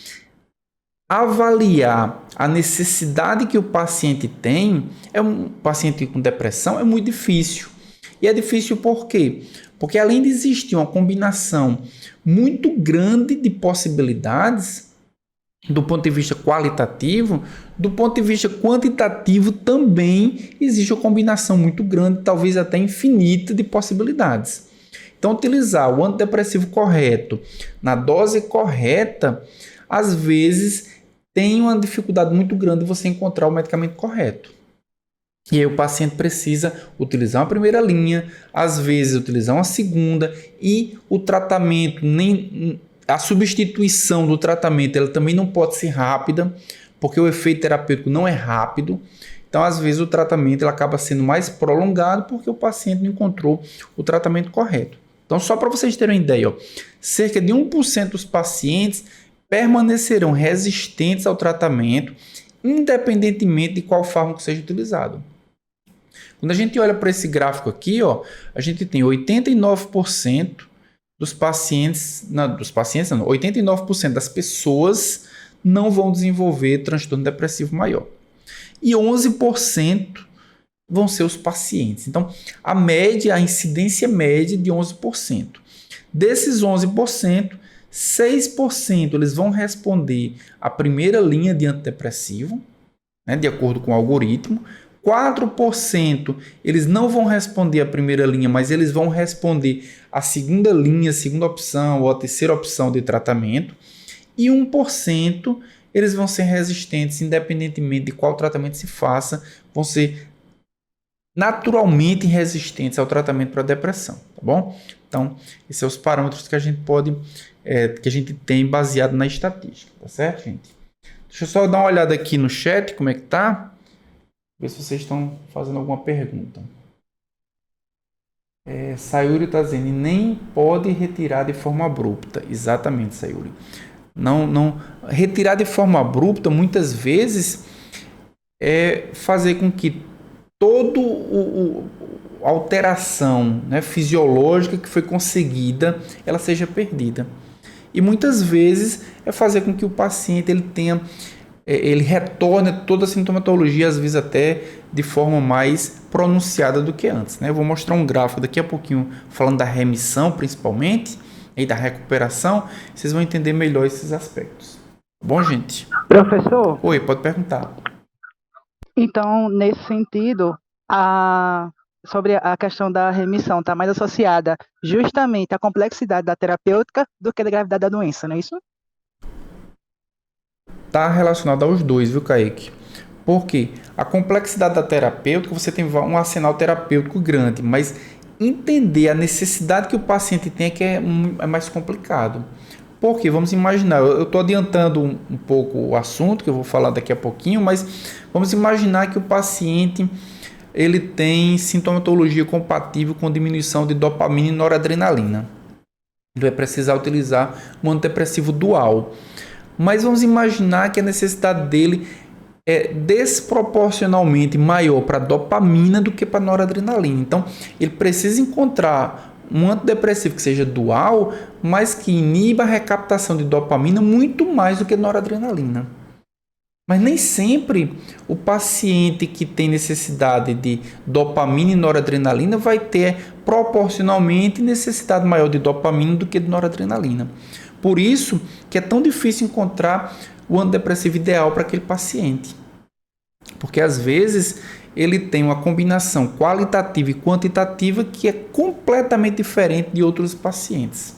avaliar a necessidade que o paciente tem, um paciente com depressão, é muito difícil. E é difícil por quê? Porque além de existir uma combinação muito grande de possibilidades, do ponto de vista qualitativo, do ponto de vista quantitativo também existe uma combinação muito grande, talvez até infinita, de possibilidades. Então, utilizar o antidepressivo correto, na dose correta, às vezes tem uma dificuldade muito grande de você encontrar o medicamento correto. E aí o paciente precisa utilizar uma primeira linha, às vezes utilizar uma segunda, e o tratamento, a substituição do tratamento, ela também não pode ser rápida, porque o efeito terapêutico não é rápido. Então, às vezes, o tratamento ele acaba sendo mais prolongado porque o paciente não encontrou o tratamento correto. Então, só para vocês terem uma ideia, ó, cerca de 1% dos pacientes permanecerão resistentes ao tratamento, independentemente de qual fármaco seja utilizado. Quando a gente olha para esse gráfico aqui, ó, a gente tem 89% dos pacientes, não, 89% das pessoas não vão desenvolver transtorno depressivo maior. E 11% vão ser os pacientes. Então, a incidência média é de 11%. Desses 11%, 6% eles vão responder à primeira linha de antidepressivo, né, de acordo com o algoritmo. 4% eles não vão responder à primeira linha, mas eles vão responder à segunda linha, a segunda opção ou a terceira opção de tratamento. E 1% eles vão ser resistentes, independentemente de qual tratamento se faça, vão ser naturalmente resistentes ao tratamento para depressão, tá bom? Então, esses são os parâmetros que a gente pode, que a gente tem baseado na estatística, tá certo, gente? Deixa eu só dar uma olhada aqui no chat, como é que tá? Ver se vocês estão fazendo alguma pergunta. Sayuri está dizendo, nem pode retirar de forma abrupta. Exatamente, Sayuri. Não, retirar de forma abrupta, muitas vezes, é fazer com que toda a alteração, né, fisiológica que foi conseguida, ela seja perdida. E muitas vezes é fazer com que o paciente ele retorne a toda a sintomatologia, às vezes até de forma mais pronunciada do que antes, né? Eu vou mostrar um gráfico daqui a pouquinho falando da remissão, principalmente, e da recuperação, vocês vão entender melhor esses aspectos. Tá bom, gente? Professor? Oi, pode perguntar. Então, nesse sentido, sobre a questão da remissão está mais associada justamente à complexidade da terapêutica do que da gravidade da doença, não é isso? Está relacionado aos dois, viu, Kaique? Porque a complexidade da terapêutica, você tem um arsenal terapêutico grande, mas entender a necessidade que o paciente tem é mais complicado. Porque, vamos imaginar, eu estou adiantando um pouco o assunto, que eu vou falar daqui a pouquinho, mas vamos imaginar que o paciente ele tem sintomatologia compatível com diminuição de dopamina e noradrenalina. Ele vai precisar utilizar um antidepressivo dual. Mas vamos imaginar que a necessidade dele é desproporcionalmente maior para dopamina do que para noradrenalina. Então, ele precisa encontrar um antidepressivo que seja dual, mas que iniba a recaptação de dopamina muito mais do que noradrenalina. Mas nem sempre o paciente que tem necessidade de dopamina e noradrenalina vai ter proporcionalmente necessidade maior de dopamina do que de noradrenalina. Por isso que é tão difícil encontrar o antidepressivo ideal para aquele paciente. Porque às vezes ele tem uma combinação qualitativa e quantitativa que é completamente diferente de outros pacientes.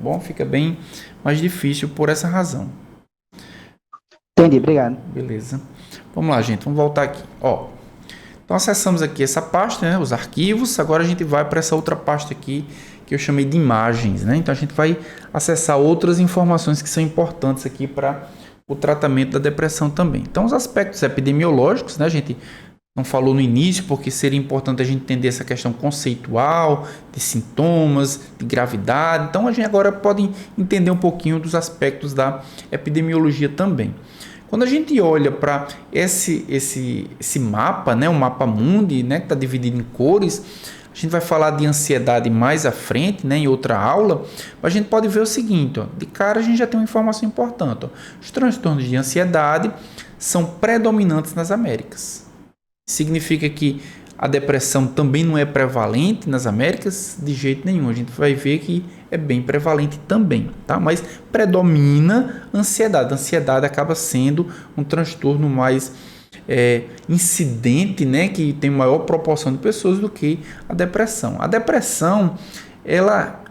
Bom, fica bem mais difícil por essa razão. Entendi, obrigado. Beleza. Vamos lá, gente, vamos voltar aqui. Ó, então acessamos aqui essa pasta, né, os arquivos. Agora a gente vai para essa outra pasta aqui que eu chamei de imagens, né? Então a gente vai acessar outras informações que são importantes aqui para o tratamento da depressão também. Então os aspectos epidemiológicos, né, a gente não falou no início porque seria importante a gente entender essa questão conceitual, de sintomas, de gravidade. Então a gente agora pode entender um pouquinho dos aspectos da epidemiologia também. Quando a gente olha para esse mapa, né, o mapa mundi, né, que está dividido em cores, a gente vai falar de ansiedade mais à frente, né, em outra aula, mas a gente pode ver o seguinte, ó, de cara a gente já tem uma informação importante. Ó, os transtornos de ansiedade são predominantes nas Américas. Significa que a depressão também não é prevalente nas Américas? De jeito nenhum. A gente vai ver que é bem prevalente também, tá? Mas predomina a ansiedade. A ansiedade acaba sendo um transtorno mais incidente, né? Que tem maior proporção de pessoas do que a depressão. A depressão, ela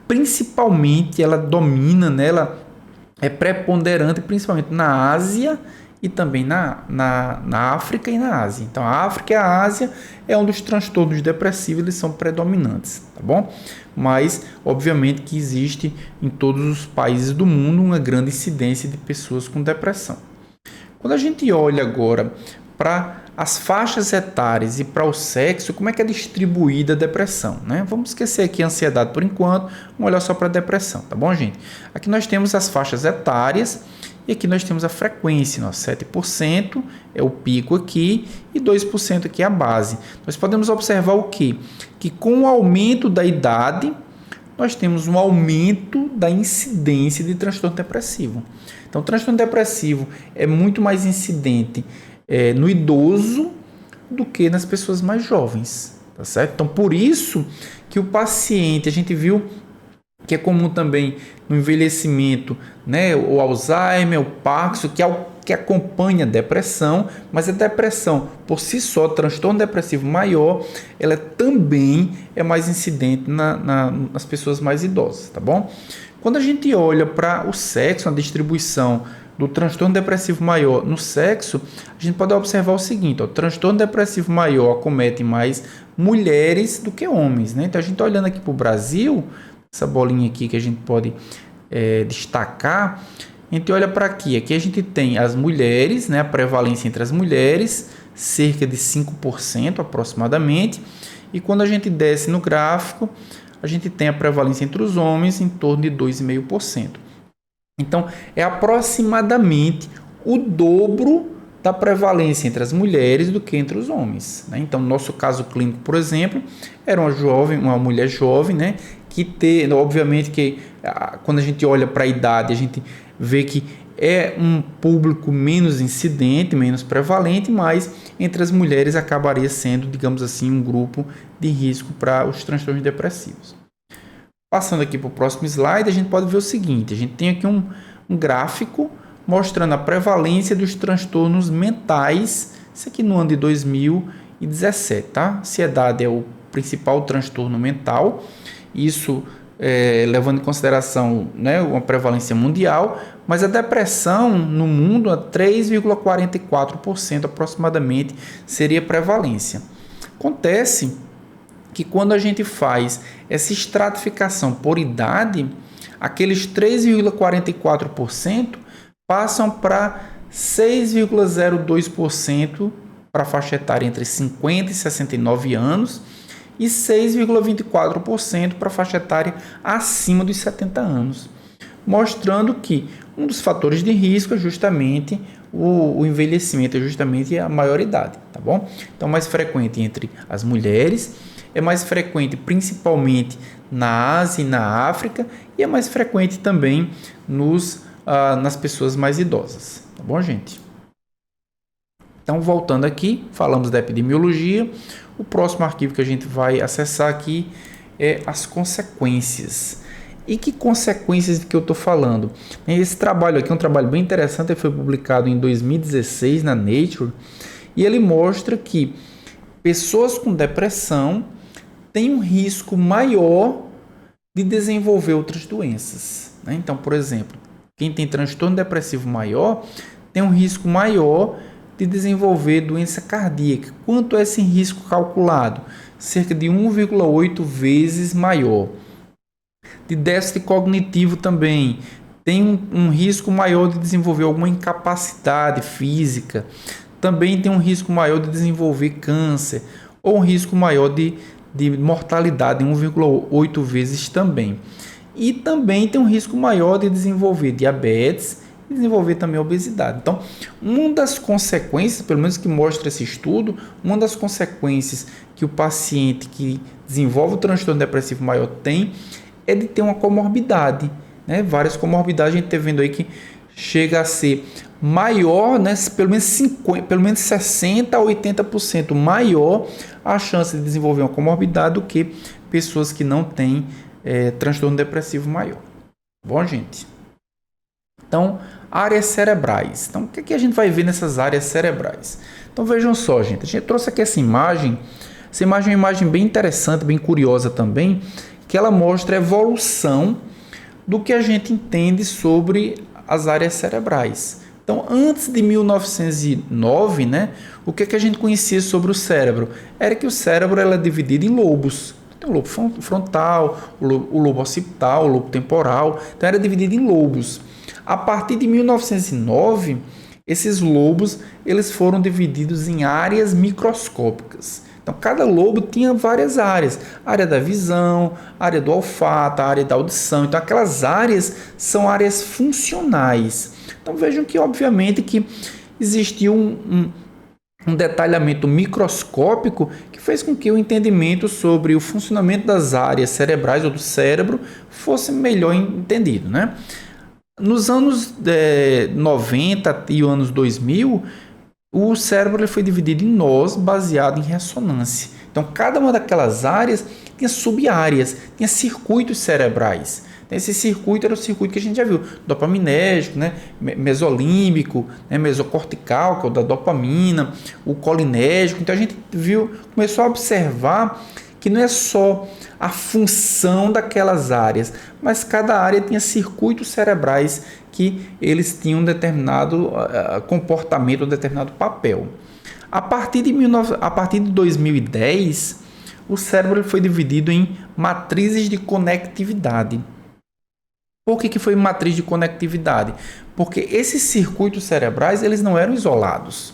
principalmente, ela domina, né? Ela é preponderante principalmente na Ásia e também na África e na Ásia. Então, a África e a Ásia é onde os transtornos depressivos eles são predominantes, tá bom? Mas, obviamente, que existe em todos os países do mundo uma grande incidência de pessoas com depressão. Quando a gente olha agora para as faixas etárias e para o sexo, como é que é distribuída a depressão, né? Vamos esquecer aqui a ansiedade por enquanto, vamos olhar só para a depressão, tá bom, gente? Aqui nós temos as faixas etárias e aqui nós temos a frequência, 7% é o pico aqui e 2% aqui é a base. Nós podemos observar o quê? Que com o aumento da idade, nós temos um aumento da incidência de transtorno depressivo. Então, o transtorno depressivo é muito mais incidente no idoso do que nas pessoas mais jovens, tá certo? Então, por isso que o paciente, a gente viu que é comum também no envelhecimento, né, o Alzheimer, o Parkinson, que acompanha a depressão, mas a depressão por si só, transtorno depressivo maior, ela também é mais incidente nas pessoas mais idosas, tá bom? Quando a gente olha para o sexo, a distribuição do transtorno depressivo maior no sexo, a gente pode observar o seguinte, o transtorno depressivo maior acomete mais mulheres do que homens, né? Então, a gente está olhando aqui para o Brasil, essa bolinha aqui que a gente pode destacar, a gente olha para aqui a gente tem as mulheres, né, a prevalência entre as mulheres, cerca de 5% aproximadamente, e quando a gente desce no gráfico, a gente tem a prevalência entre os homens em torno de 2,5%. Então, é aproximadamente o dobro da prevalência entre as mulheres do que entre os homens, né? Então, no nosso caso clínico, por exemplo, era uma mulher jovem, né, obviamente que quando a gente olha para a idade, a gente vê que é um público menos incidente, menos prevalente, mas entre as mulheres acabaria sendo, digamos assim, um grupo de risco para os transtornos depressivos. Passando aqui para o próximo slide, a gente pode ver o seguinte, a gente tem aqui um gráfico mostrando a prevalência dos transtornos mentais, isso aqui no ano de 2017, tá? Ansiedade é o principal transtorno mental, isso levando em consideração, né, uma prevalência mundial, mas a depressão no mundo, a 3,44% aproximadamente seria a prevalência. Acontece que quando a gente faz essa estratificação por idade, aqueles 3,44% passam para 6,02% para a faixa etária entre 50 e 69 anos, e 6,24% para a faixa etária acima dos 70 anos, mostrando que um dos fatores de risco é justamente o envelhecimento, é justamente a maioridade, tá bom? Então, mais frequente entre as mulheres, é mais frequente principalmente na Ásia e na África, e é mais frequente também nas pessoas mais idosas, tá bom, gente? Então, voltando aqui, falamos da epidemiologia. O próximo arquivo que a gente vai acessar aqui é as consequências. E que consequências que eu estou falando? Esse trabalho aqui é um trabalho bem interessante, ele foi publicado em 2016 na Nature, e ele mostra que pessoas com depressão têm um risco maior de desenvolver outras doenças, né? Então, por exemplo, quem tem transtorno depressivo maior tem um risco maior de desenvolver doença cardíaca. Quanto é esse risco calculado? Cerca de 1,8 vezes maior. De déficit cognitivo também, tem um risco maior de desenvolver alguma incapacidade física. Também tem um risco maior de desenvolver câncer, ou um risco maior de mortalidade, 1,8 vezes também. E também tem um risco maior de desenvolver diabetes, desenvolver também a obesidade. Então, uma das consequências, pelo menos que mostra esse estudo, uma das consequências que o paciente que desenvolve o transtorno depressivo maior tem é de ter uma comorbidade, né? Várias comorbidades, a gente está vendo aí que chega a ser maior, né? pelo menos 60% a 80% maior a chance de desenvolver uma comorbidade do que pessoas que não têm transtorno depressivo maior. Bom, gente? Então, áreas cerebrais. Então, o que a gente vai ver nessas áreas cerebrais? Então, vejam só, gente. A gente trouxe aqui essa imagem. Essa imagem é uma imagem bem interessante, bem curiosa também, que ela mostra a evolução do que a gente entende sobre as áreas cerebrais. Então, antes de 1909, né, o que a gente conhecia sobre o cérebro? Era que o cérebro era dividido em lobos. Tem o lobo frontal, o lobo occipital, o lobo temporal. Então, era dividido em lobos. A partir de 1909, esses lobos eles foram divididos em áreas microscópicas. Então, cada lobo tinha várias áreas. A área da visão, a área do olfato, a área da audição. Então, aquelas áreas são áreas funcionais. Então, vejam que, obviamente, que existia um detalhamento microscópico que fez com que o entendimento sobre o funcionamento das áreas cerebrais ou do cérebro fosse melhor entendido, né? Nos anos 90 e anos 2000, o cérebro ele foi dividido em nós baseado em ressonância. Então, cada uma daquelas áreas tinha sub-áreas, tinha circuitos cerebrais. Esse circuito era o circuito que a gente já viu, dopaminérgico, né? Mesolímbico, né? Mesocortical, que é o da dopamina, o colinérgico. Então, a gente começou a observar que não é só a função daquelas áreas, mas cada área tinha circuitos cerebrais que eles tinham um determinado comportamento, um determinado papel. A partir de 2010, o cérebro foi dividido em matrizes de conectividade. Por que foi matriz de conectividade? Porque esses circuitos cerebrais eles não eram isolados.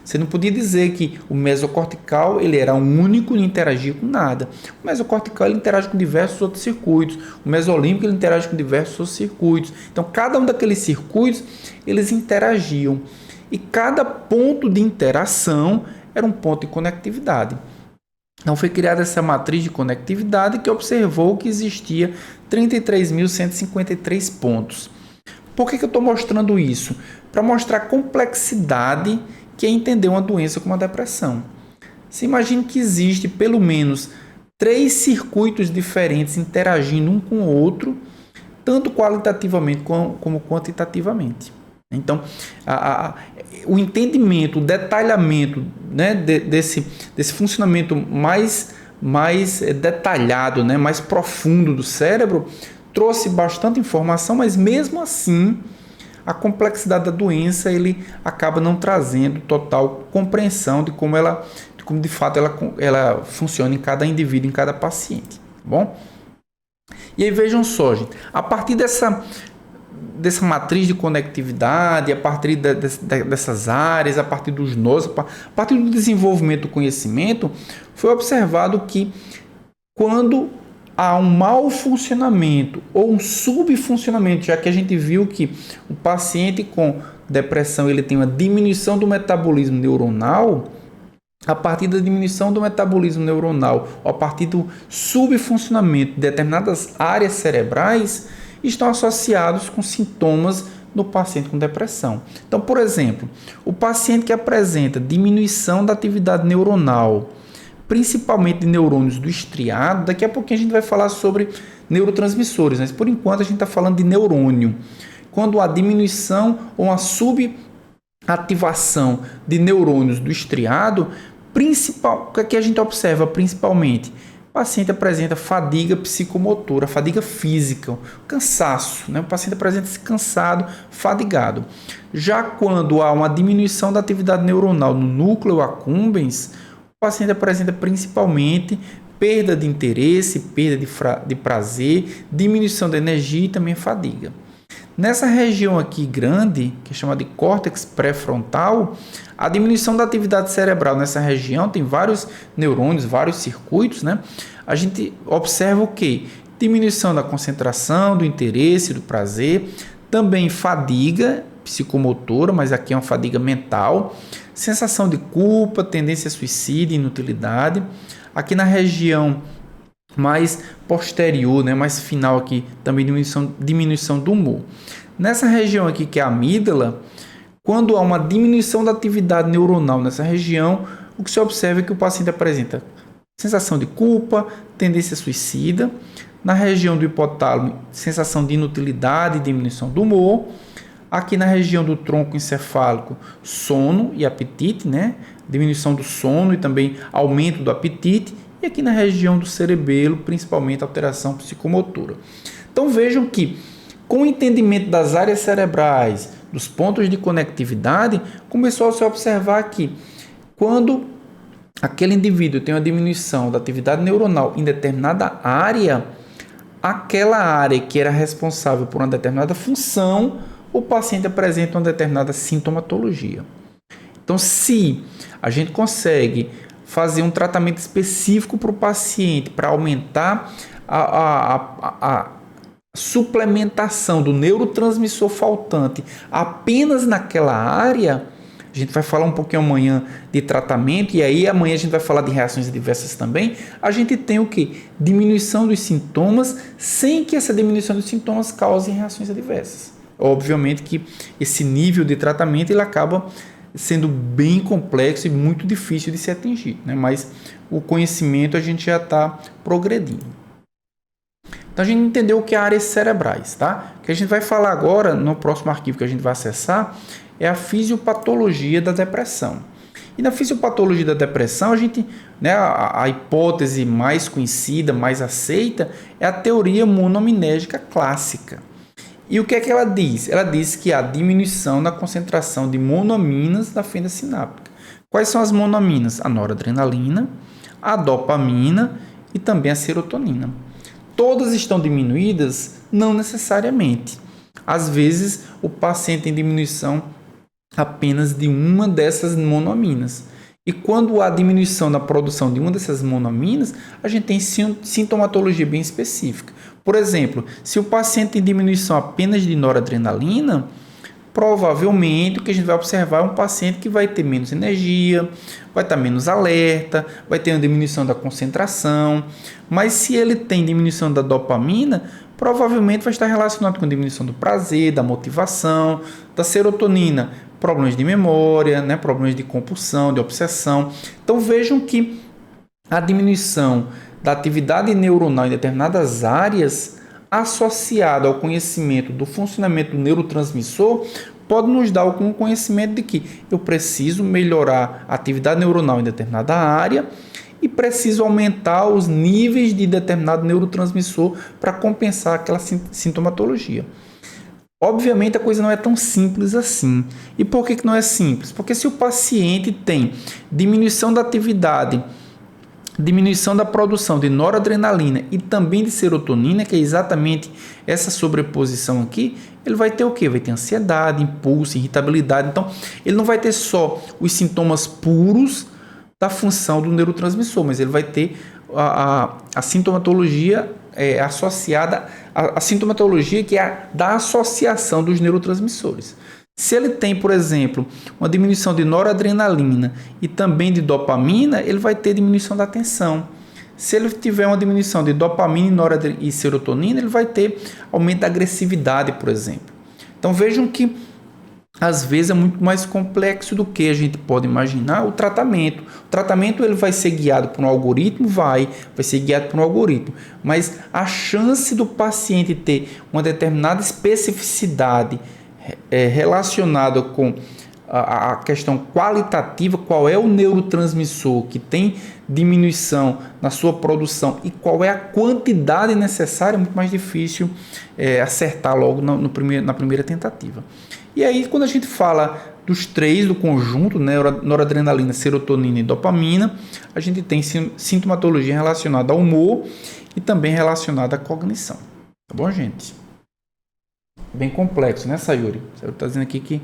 Você não podia dizer que o mesocortical ele era único e não interagia com nada. O mesocortical ele interage com diversos outros circuitos. O mesolímbico ele interage com diversos outros circuitos. Então, cada um daqueles circuitos, eles interagiam. E cada ponto de interação era um ponto de conectividade. Então, foi criada essa matriz de conectividade que observou que existia 33.153 pontos. Por que eu estou mostrando isso? Para mostrar a complexidade que é entender uma doença como a depressão. Você imagina que existe pelo menos 3 circuitos diferentes interagindo um com o outro, tanto qualitativamente como quantitativamente. Então, o entendimento, o detalhamento, né, desse funcionamento mais detalhado, né, mais profundo do cérebro, trouxe bastante informação, mas mesmo assim, a complexidade da doença ele acaba não trazendo total compreensão de como de fato ela funciona em cada indivíduo, em cada paciente. Tá bom? E aí vejam só, gente, a partir dessa matriz de conectividade, a partir dessas áreas, a partir dos nós, a partir do desenvolvimento do conhecimento, foi observado que quando há um mau funcionamento ou um subfuncionamento, já que a gente viu que o paciente com depressão ele tem uma diminuição do metabolismo neuronal, a partir da diminuição do metabolismo neuronal, ou a partir do subfuncionamento de determinadas áreas cerebrais, estão associados com sintomas no paciente com depressão. Então, por exemplo, o paciente que apresenta diminuição da atividade neuronal, principalmente de neurônios do estriado, daqui a pouquinho a gente vai falar sobre neurotransmissores, mas por enquanto a gente está falando de neurônio. Quando há diminuição ou uma subativação de neurônios do estriado, o que a gente observa principalmente? O paciente apresenta fadiga psicomotora, fadiga física, cansaço, né? O paciente apresenta-se cansado, fadigado. Já quando há uma diminuição da atividade neuronal no núcleo accumbens, o paciente apresenta principalmente perda de interesse, perda de prazer, diminuição da energia e também fadiga. Nessa região aqui grande, que é chamada de córtex pré-frontal, a diminuição da atividade cerebral nessa região tem vários neurônios, vários circuitos, né? A gente observa o quê? Diminuição da concentração, do interesse, do prazer, também fadiga psicomotora, mas aqui é uma fadiga mental, sensação de culpa, tendência a suicídio, inutilidade. Aqui na região mais posterior, né, mais final aqui, também diminuição do humor. Nessa região aqui, que é a amígdala, quando há uma diminuição da atividade neuronal nessa região, o que se observa é que o paciente apresenta sensação de culpa, tendência suicida. Na região do hipotálamo, sensação de inutilidade e diminuição do humor. Aqui na região do tronco encefálico, sono e apetite, né? Diminuição do sono e também aumento do apetite. E aqui na região do cerebelo, principalmente alteração psicomotora. Então vejam que, com o entendimento das áreas cerebrais, dos pontos de conectividade, começou a se observar que quando aquele indivíduo tem uma diminuição da atividade neuronal em determinada área, aquela área que era responsável por uma determinada função o paciente apresenta uma determinada sintomatologia. Então, se a gente consegue fazer um tratamento específico para o paciente, para aumentar a suplementação do neurotransmissor faltante apenas naquela área, a gente vai falar um pouquinho amanhã de tratamento, e aí amanhã a gente vai falar de reações adversas também. A gente tem o quê? Diminuição dos sintomas, sem que essa diminuição dos sintomas cause reações adversas. Obviamente que esse nível de tratamento ele acaba sendo bem complexo e muito difícil de ser atingido, né? Mas o conhecimento a gente já está progredindo. Então a gente entendeu o que é áreas cerebrais, tá? O que a gente vai falar agora, no próximo arquivo que a gente vai acessar, é a fisiopatologia da depressão. E na fisiopatologia da depressão, a gente, né, a hipótese mais conhecida, mais aceita, é a teoria monoaminética clássica. E o que é que ela diz? Ela diz que há diminuição na concentração de monoaminas da fenda sináptica. Quais são as monoaminas? A noradrenalina, a dopamina e também a serotonina. Todas estão diminuídas? Não necessariamente. Às vezes, o paciente tem diminuição apenas de uma dessas monoaminas. E quando há diminuição na produção de uma dessas monoaminas, a gente tem sintomatologia bem específica. Por exemplo, se o paciente tem diminuição apenas de noradrenalina, provavelmente o que a gente vai observar é um paciente que vai ter menos energia, vai estar menos alerta, vai ter uma diminuição da concentração. Mas se ele tem diminuição da dopamina, provavelmente vai estar relacionado com a diminuição do prazer, da motivação, da serotonina, problemas de memória, né, problemas de compulsão, de obsessão. Então vejam que a diminuição da atividade neuronal em determinadas áreas, associada ao conhecimento do funcionamento do neurotransmissor, pode nos dar algum conhecimento de que eu preciso melhorar a atividade neuronal em determinada área e preciso aumentar os níveis de determinado neurotransmissor para compensar aquela sintomatologia. Obviamente a coisa não é tão simples assim. E por que não é simples? Porque se o paciente tem diminuição da atividade, diminuição da produção de noradrenalina e também de serotonina, que é exatamente essa sobreposição aqui, ele vai ter o quê? Vai ter ansiedade, impulso, irritabilidade. Então, ele não vai ter só os sintomas puros da função do neurotransmissor, mas ele vai ter a sintomatologia associada à sintomatologia que é da associação dos neurotransmissores. Se ele tem, por exemplo, uma diminuição de noradrenalina e também de dopamina, ele vai ter diminuição da atenção. Se ele tiver uma diminuição de dopamina, noradrenalina e serotonina, ele vai ter aumento da agressividade, por exemplo. Então vejam que às vezes é muito mais complexo do que a gente pode imaginar o tratamento. O tratamento ele vai ser guiado por um algoritmo? Vai ser guiado por um algoritmo. Mas a chance do paciente ter uma determinada especificidade relacionada com a questão qualitativa, qual é o neurotransmissor que tem diminuição na sua produção e qual é a quantidade necessária, é muito mais difícil acertar logo na primeira tentativa. E aí, quando a gente fala dos três, do conjunto, né, noradrenalina, serotonina e dopamina, a gente tem sintomatologia relacionada ao humor e também relacionada à cognição. Tá bom, gente? Bem complexo, né, Sayuri? Sayuri está dizendo aqui que...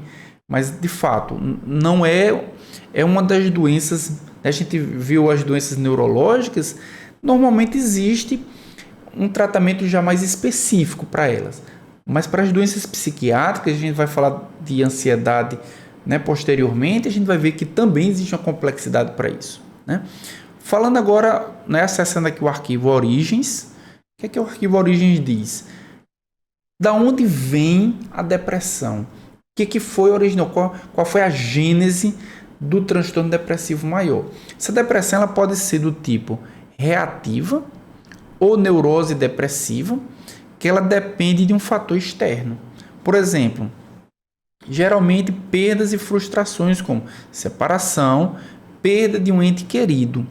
Mas, de fato, não é uma das doenças... A gente viu as doenças neurológicas, normalmente existe um tratamento já mais específico para elas. Mas para as doenças psiquiátricas, a gente vai falar de ansiedade, né, posteriormente, a gente vai ver que também existe uma complexidade para isso, né? Falando agora, né, acessando aqui o arquivo Origens, o que é o arquivo Origens diz? Da onde vem a depressão? O que foi original? Qual foi a gênese do transtorno depressivo maior? Essa depressão ela pode ser do tipo reativa ou neurose depressiva, que ela depende de um fator externo. Por exemplo, geralmente perdas e frustrações como separação, perda de um ente querido.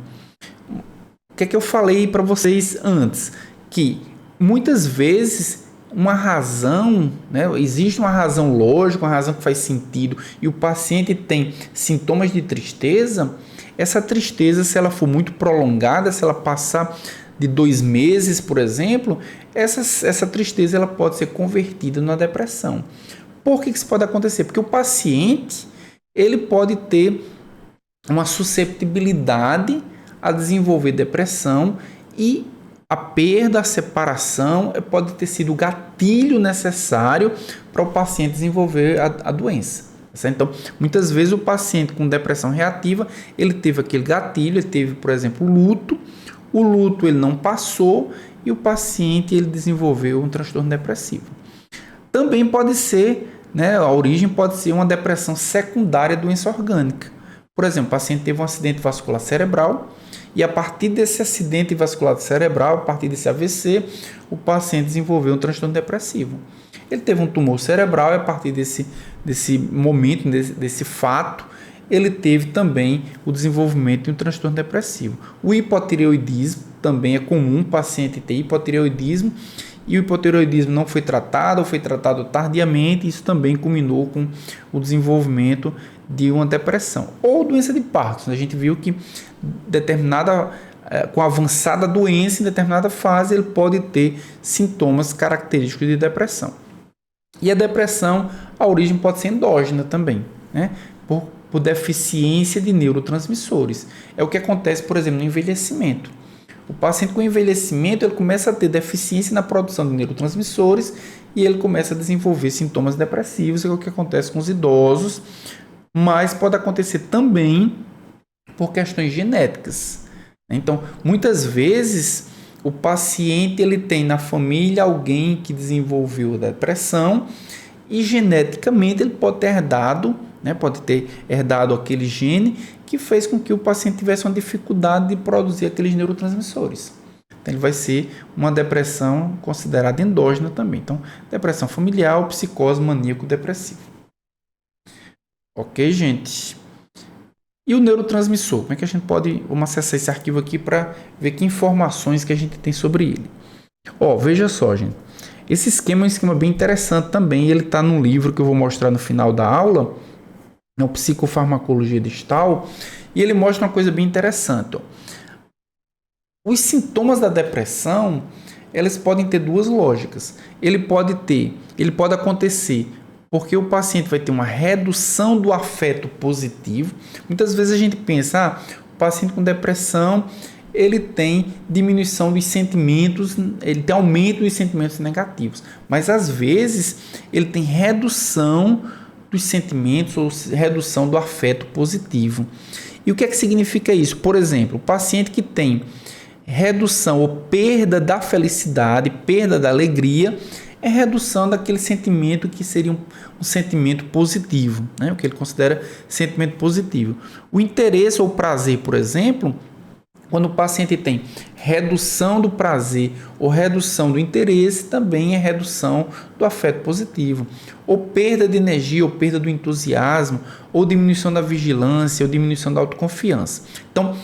O que é que eu falei para vocês antes? Que muitas vezes uma razão, né, existe uma razão lógica, uma razão que faz sentido, e o paciente tem sintomas de tristeza, essa tristeza, se ela for muito prolongada, se ela passar de 2 meses, por exemplo, essa tristeza ela pode ser convertida na depressão. Por que isso pode acontecer? Porque o paciente ele pode ter uma susceptibilidade a desenvolver depressão e a perda, a separação pode ter sido o gatilho necessário para o paciente desenvolver a doença. Então, muitas vezes o paciente com depressão reativa, ele teve aquele gatilho, ele teve, por exemplo, o luto ele não passou e o paciente ele desenvolveu um transtorno depressivo. Também pode ser, a origem pode ser uma depressão secundária à doença orgânica. Por exemplo, o paciente teve um acidente vascular cerebral e a partir desse acidente vascular cerebral, a partir desse AVC, o paciente desenvolveu um transtorno depressivo. Ele teve um tumor cerebral e a partir desse momento, desse fato, ele teve também o desenvolvimento de um transtorno depressivo. O hipotireoidismo também é comum, o paciente ter hipotireoidismo e o hipotireoidismo não foi tratado ou foi tratado tardiamente, isso também culminou com o desenvolvimento de uma depressão. Ou doença de Parkinson, a gente viu que com avançada doença, em determinada fase, ele pode ter sintomas característicos de depressão. E a depressão, a origem pode ser endógena também, por deficiência de neurotransmissores. É o que acontece, por exemplo, no envelhecimento. O paciente com envelhecimento ele começa a ter deficiência na produção de neurotransmissores e ele começa a desenvolver sintomas depressivos, é o que acontece com os idosos, mas pode acontecer também por questões genéticas. Então, muitas vezes, o paciente ele tem na família alguém que desenvolveu depressão e geneticamente ele pode ter herdado aquele gene que fez com que o paciente tivesse uma dificuldade de produzir aqueles neurotransmissores. Então, ele vai ser uma depressão considerada endógena também. Então, depressão familiar ou psicose maníaco-depressiva. Ok, gente? E o neurotransmissor? Como é que a gente pode... Vamos acessar esse arquivo aqui para ver que informações que a gente tem sobre ele. Veja só, gente. Esse esquema é um esquema bem interessante também. Ele está num livro que eu vou mostrar no final da aula. É o Psicofarmacologia Distal. E ele mostra uma coisa bem interessante. Os sintomas da depressão, eles podem ter duas lógicas. Ele pode acontecer porque o paciente vai ter uma redução do afeto positivo. Muitas vezes a gente pensa, o paciente com depressão, ele tem diminuição dos sentimentos, ele tem aumento dos sentimentos negativos. Mas às vezes ele tem redução dos sentimentos ou redução do afeto positivo. E o que é que significa isso? Por exemplo, o paciente que tem redução ou perda da felicidade, perda da alegria, é redução daquele sentimento que seria um sentimento positivo, o que ele considera sentimento positivo. O interesse ou prazer, por exemplo, quando o paciente tem redução do prazer ou redução do interesse, também é redução do afeto positivo. Ou perda de energia, ou perda do entusiasmo, ou diminuição da vigilância, ou diminuição da autoconfiança. Então,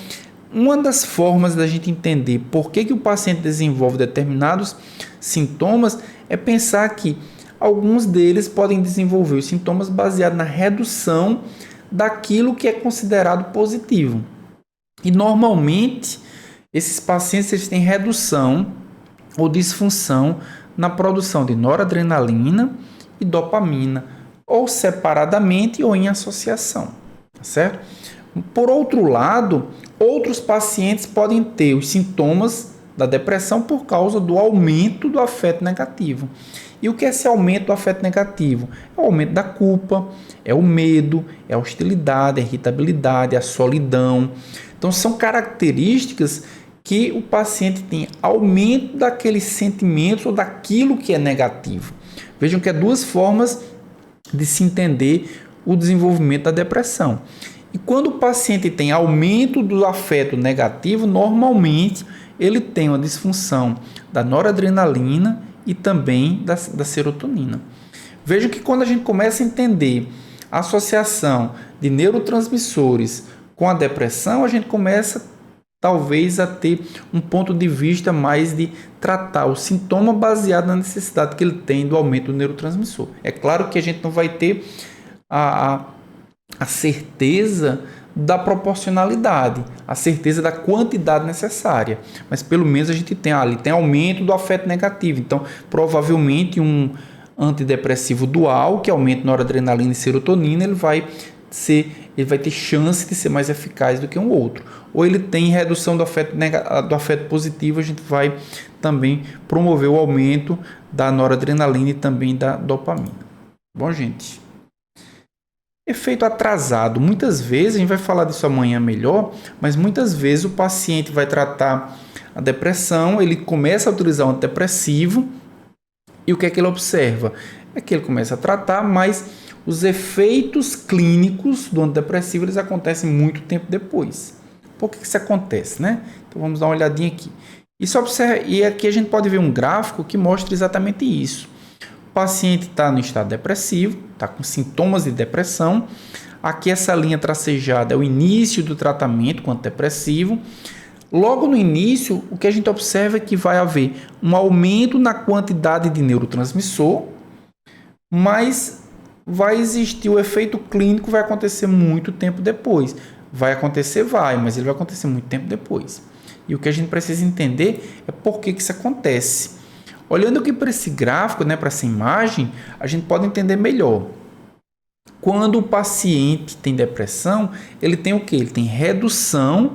uma das formas da gente entender por que o paciente desenvolve determinados sintomas é pensar que alguns deles podem desenvolver os sintomas baseados na redução daquilo que é considerado positivo. E normalmente esses pacientes eles têm redução ou disfunção na produção de noradrenalina e dopamina, ou separadamente ou em associação, tá certo? Por outro lado, outros pacientes podem ter os sintomas da depressão por causa do aumento do afeto negativo. E o que é esse aumento do afeto negativo? É o aumento da culpa, é o medo, é a hostilidade, a irritabilidade, a solidão. Então, são características que o paciente tem aumento daqueles sentimentos ou daquilo que é negativo. Vejam que há duas formas de se entender o desenvolvimento da depressão. E quando o paciente tem aumento do afeto negativo, normalmente ele tem uma disfunção da noradrenalina e também da serotonina. Vejam que quando a gente começa a entender a associação de neurotransmissores com a depressão, a gente começa talvez a ter um ponto de vista mais de tratar o sintoma baseado na necessidade que ele tem do aumento do neurotransmissor. É claro que a gente não vai ter a certeza da proporcionalidade, a certeza da quantidade necessária, mas pelo menos a gente tem ali, tem aumento do afeto negativo, então provavelmente antidepressivo dual, que aumenta noradrenalina e serotonina, ele vai ter chance de ser mais eficaz do que um outro. Ou ele tem redução do afeto positivo, a gente vai também promover o aumento da noradrenalina e também da dopamina. Bom, gente, efeito atrasado. Muitas vezes, a gente vai falar disso amanhã melhor, mas muitas vezes o paciente vai tratar a depressão, ele começa a utilizar um antidepressivo e o que é que ele observa? É que ele começa a tratar, mas os efeitos clínicos do antidepressivo eles acontecem muito tempo depois. Por que isso acontece, né? Então vamos dar uma olhadinha aqui. E aqui a gente pode ver um gráfico que mostra exatamente isso. O paciente está no estado depressivo, está com sintomas de depressão. Aqui essa linha tracejada é o início do tratamento com antidepressivo. Logo no início, o que a gente observa é que vai haver um aumento na quantidade de neurotransmissor, mas vai existir o efeito clínico, vai acontecer muito tempo depois. Vai acontecer, mas ele vai acontecer muito tempo depois. E o que a gente precisa entender é por que isso acontece. Olhando aqui para esse gráfico, para essa imagem, a gente pode entender melhor. Quando o paciente tem depressão, ele tem o quê? Ele tem redução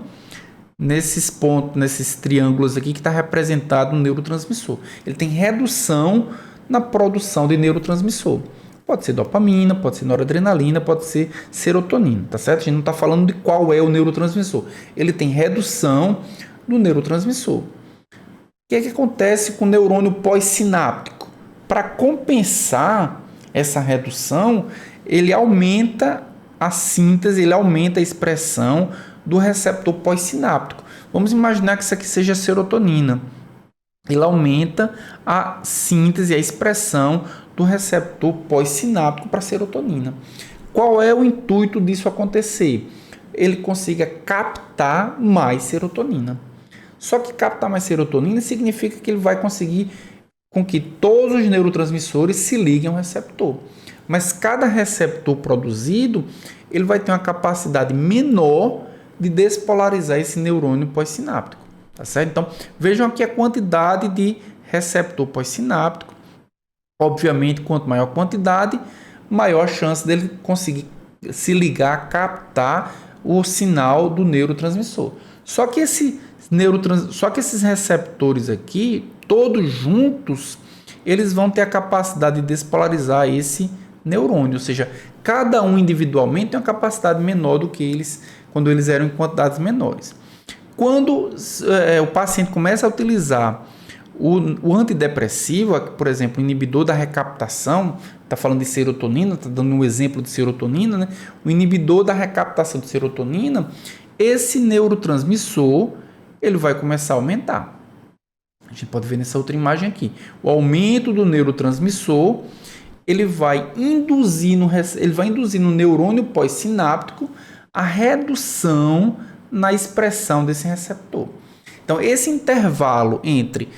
nesses pontos, nesses triângulos aqui que está representado no neurotransmissor. Ele tem redução na produção de neurotransmissor. Pode ser dopamina, pode ser noradrenalina, pode ser serotonina, tá certo? A gente não está falando de qual é o neurotransmissor. Ele tem redução do neurotransmissor. O que é que acontece com o neurônio pós-sináptico? Para compensar essa redução, ele aumenta a síntese, ele aumenta a expressão do receptor pós-sináptico. Vamos imaginar que isso aqui seja serotonina. Ele aumenta a síntese, a expressão do receptor pós-sináptico para serotonina. Qual é o intuito disso acontecer? Ele consiga captar mais serotonina. Só que captar mais serotonina significa que ele vai conseguir com que todos os neurotransmissores se liguem ao receptor. Mas cada receptor produzido, ele vai ter uma capacidade menor de despolarizar esse neurônio pós-sináptico. Tá certo? Então, vejam aqui a quantidade de receptor pós-sináptico. Obviamente, quanto maior a quantidade, maior a chance dele conseguir se ligar, captar o sinal do neurotransmissor. Só que esses receptores aqui, todos juntos, eles vão ter a capacidade de despolarizar esse neurônio, ou seja, cada um individualmente tem uma capacidade menor do que eles quando eles eram em quantidades menores. Quando o paciente começa a utilizar o antidepressivo, por exemplo, o inibidor da recaptação, está falando de serotonina, está dando um exemplo de serotonina, né? O inibidor da recaptação de serotonina, esse neurotransmissor, ele vai começar a aumentar. A gente pode ver nessa outra imagem aqui. O aumento do neurotransmissor, ele vai induzir no neurônio pós-sináptico a redução na expressão desse receptor. Então, esse intervalo entre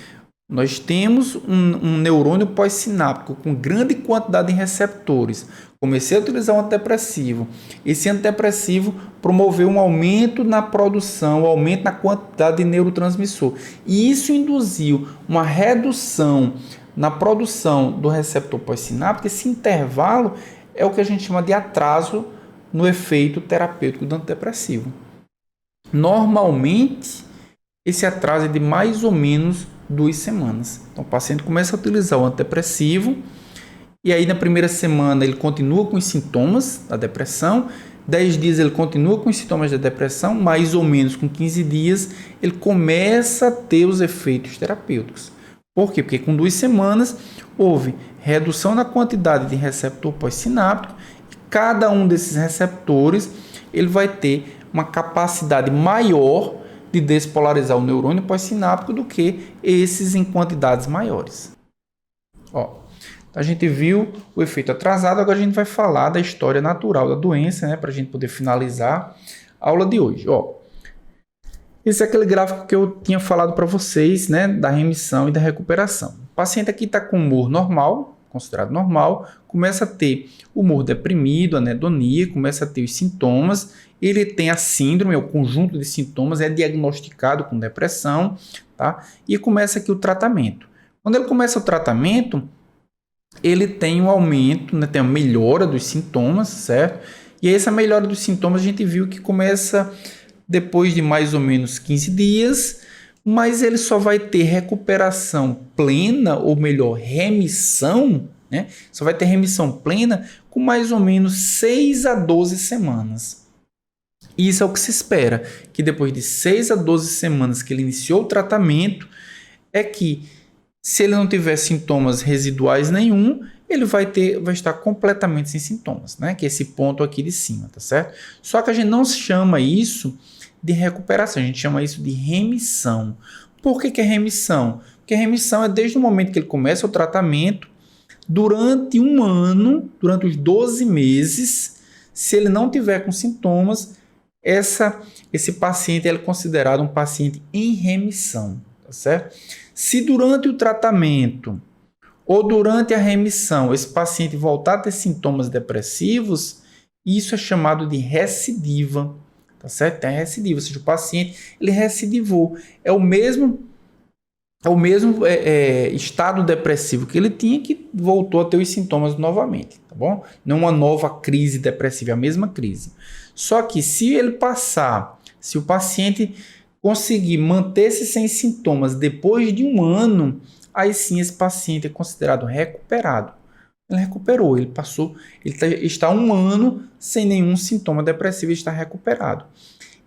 nós temos um neurônio pós-sináptico com grande quantidade de receptores. Comecei a utilizar um antidepressivo. Esse antidepressivo promoveu um aumento na produção, um aumento na quantidade de neurotransmissor. E isso induziu uma redução na produção do receptor pós-sináptico. Esse intervalo é o que a gente chama de atraso no efeito terapêutico do antidepressivo. Normalmente, esse atraso é de mais ou menos 2 semanas. Então, o paciente começa a utilizar o antidepressivo e aí na primeira semana ele continua com os sintomas da depressão, 10 dias ele continua com os sintomas da depressão, mais ou menos com 15 dias ele começa a ter os efeitos terapêuticos. Por quê? Porque com 2 semanas houve redução na quantidade de receptor pós-sináptico e cada um desses receptores ele vai ter uma capacidade maior de despolarizar o neurônio pós-sináptico do que esses em quantidades maiores. A gente viu o efeito atrasado, agora a gente vai falar da história natural da doença, né, para a gente poder finalizar a aula de hoje. Esse é aquele gráfico que eu tinha falado para vocês, né, da remissão e da recuperação. O paciente aqui está com humor normal, considerado normal, começa a ter humor deprimido, anedonia, começa a ter os sintomas, ele tem a síndrome, o conjunto de sintomas, é diagnosticado com depressão, tá? E começa aqui o tratamento. Quando ele começa o tratamento, ele tem um aumento, né, tem uma melhora dos sintomas, certo? E essa melhora dos sintomas a gente viu que começa depois de mais ou menos 15 dias, mas ele só vai ter recuperação plena, ou melhor, remissão, né? Só vai ter remissão plena com mais ou menos 6 a 12 semanas. Isso é o que se espera, que depois de 6 a 12 semanas que ele iniciou o tratamento, é que se ele não tiver sintomas residuais nenhum, ele vai estar completamente sem sintomas, né? Que é esse ponto aqui de cima, tá certo? Só que a gente não chama isso de recuperação, a gente chama isso de remissão. Por que é remissão? Porque remissão é desde o momento que ele começa o tratamento, durante um ano, durante os 12 meses, se ele não tiver com sintomas, esse paciente é considerado um paciente em remissão, tá certo? Se durante o tratamento ou durante a remissão esse paciente voltar a ter sintomas depressivos, isso é chamado de recidiva, tá certo? É recidiva, ou seja, o paciente ele recidivou, é o mesmo estado depressivo que ele tinha, que voltou a ter os sintomas novamente, tá bom? Não uma nova crise depressiva, é a mesma crise. Só que se o paciente conseguir manter-se sem sintomas depois de um ano, aí sim esse paciente é considerado recuperado. Ele recuperou, ele está um ano sem nenhum sintoma depressivo e está recuperado.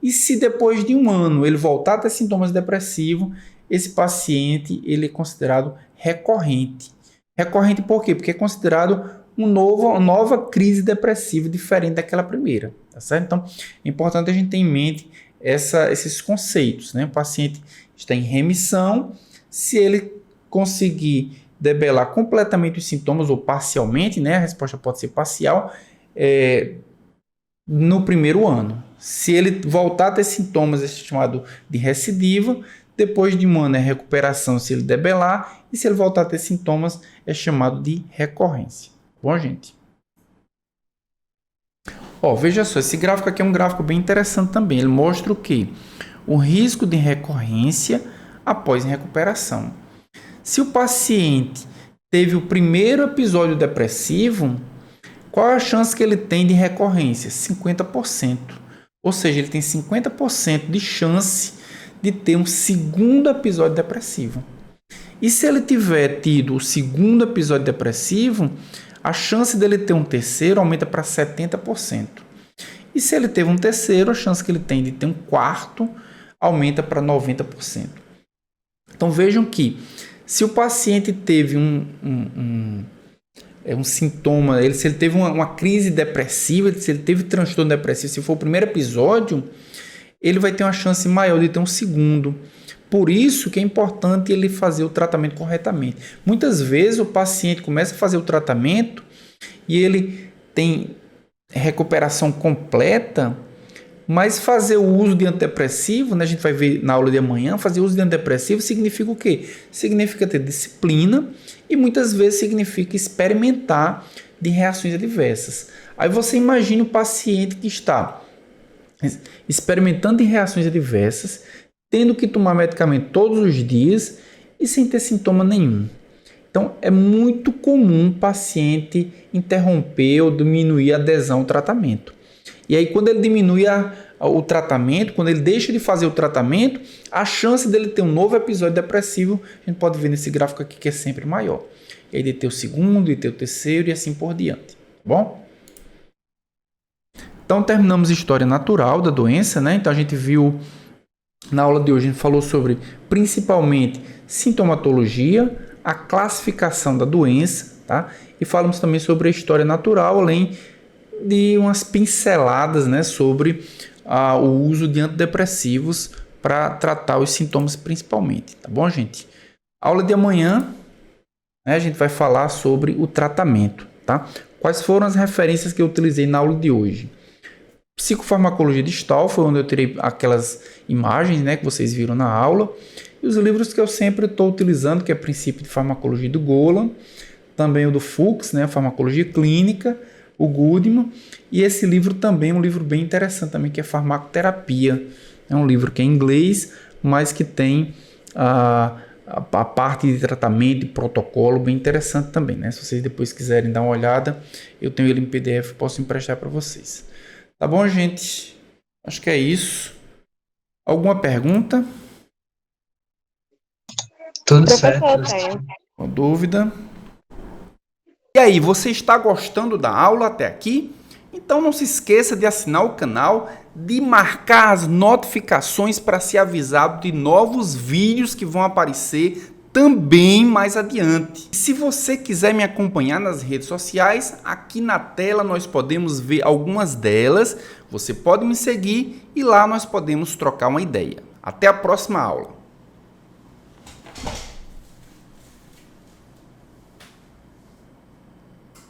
E se depois de um ano ele voltar a ter sintomas depressivos, esse paciente ele é considerado recorrente. Recorrente por quê? Porque é considerado uma nova crise depressiva diferente daquela primeira. Tá certo? Então, é importante a gente ter em mente esses conceitos, né? O paciente está em remissão, se ele conseguir debelar completamente os sintomas ou parcialmente, né? A resposta pode ser parcial, no primeiro ano. Se ele voltar a ter sintomas, é chamado de recidiva. Depois de um ano é recuperação se ele debelar, e se ele voltar a ter sintomas é chamado de recorrência. Bom, gente? Veja só, esse gráfico aqui é um gráfico bem interessante também. Ele mostra o quê? O risco de recorrência após recuperação. Se o paciente teve o primeiro episódio depressivo, qual é a chance que ele tem de recorrência? 50%. Ou seja, ele tem 50% de chance de ter um segundo episódio depressivo. E se ele tiver tido o segundo episódio depressivo, a chance dele ter um terceiro aumenta para 70%. E se ele teve um terceiro, a chance que ele tem de ter um quarto aumenta para 90%. Então vejam que se o paciente teve um sintoma, se ele teve uma crise depressiva, se ele teve transtorno depressivo, se for o primeiro episódio, ele vai ter uma chance maior de ter um segundo. Por isso que é importante ele fazer o tratamento corretamente. Muitas vezes o paciente começa a fazer o tratamento e ele tem recuperação completa, mas fazer o uso de antidepressivo, né, a gente vai ver na aula de amanhã, fazer uso de antidepressivo significa o quê? Significa ter disciplina e muitas vezes significa experimentar de reações adversas. Aí você imagina o paciente que está experimentando de reações adversas, tendo que tomar medicamento todos os dias e sem ter sintoma nenhum. Então, é muito comum o paciente interromper ou diminuir a adesão ao tratamento. E aí, quando ele diminui o tratamento, quando ele deixa de fazer o tratamento, a chance dele ter um novo episódio depressivo, a gente pode ver nesse gráfico aqui que é sempre maior. E aí, de ter o segundo, de ter o terceiro e assim por diante. Tá bom? Então, terminamos a história natural da doença, né? Então, a gente viu, na aula de hoje, a gente falou sobre, principalmente, sintomatologia, a classificação da doença, tá? E falamos também sobre a história natural, além de umas pinceladas, né, sobre o uso de antidepressivos para tratar os sintomas principalmente, tá bom, gente? Aula de amanhã, né, a gente vai falar sobre o tratamento, tá? Quais foram as referências que eu utilizei na aula de hoje? Psicofarmacologia de Stahl, foi onde eu tirei aquelas imagens, né, que vocês viram na aula. E os livros que eu sempre estou utilizando, que é Princípio de Farmacologia do Golan, também o do Fuchs, né, Farmacologia Clínica, o Goodman, e esse livro também é um livro bem interessante também, que é Farmacoterapia. É um livro que é em inglês, mas que tem a parte de tratamento e protocolo bem interessante também, né? Se vocês depois quiserem dar uma olhada, eu tenho ele em PDF, posso emprestar para vocês. Tá bom, gente? Acho que é isso. Alguma pergunta? Tudo certo. Uma dúvida? E aí, você está gostando da aula até aqui? Então não se esqueça de assinar o canal, de marcar as notificações para ser avisado de novos vídeos que vão aparecer também mais adiante. Se você quiser me acompanhar nas redes sociais, aqui na tela nós podemos ver algumas delas. Você pode me seguir e lá nós podemos trocar uma ideia. Até a próxima aula.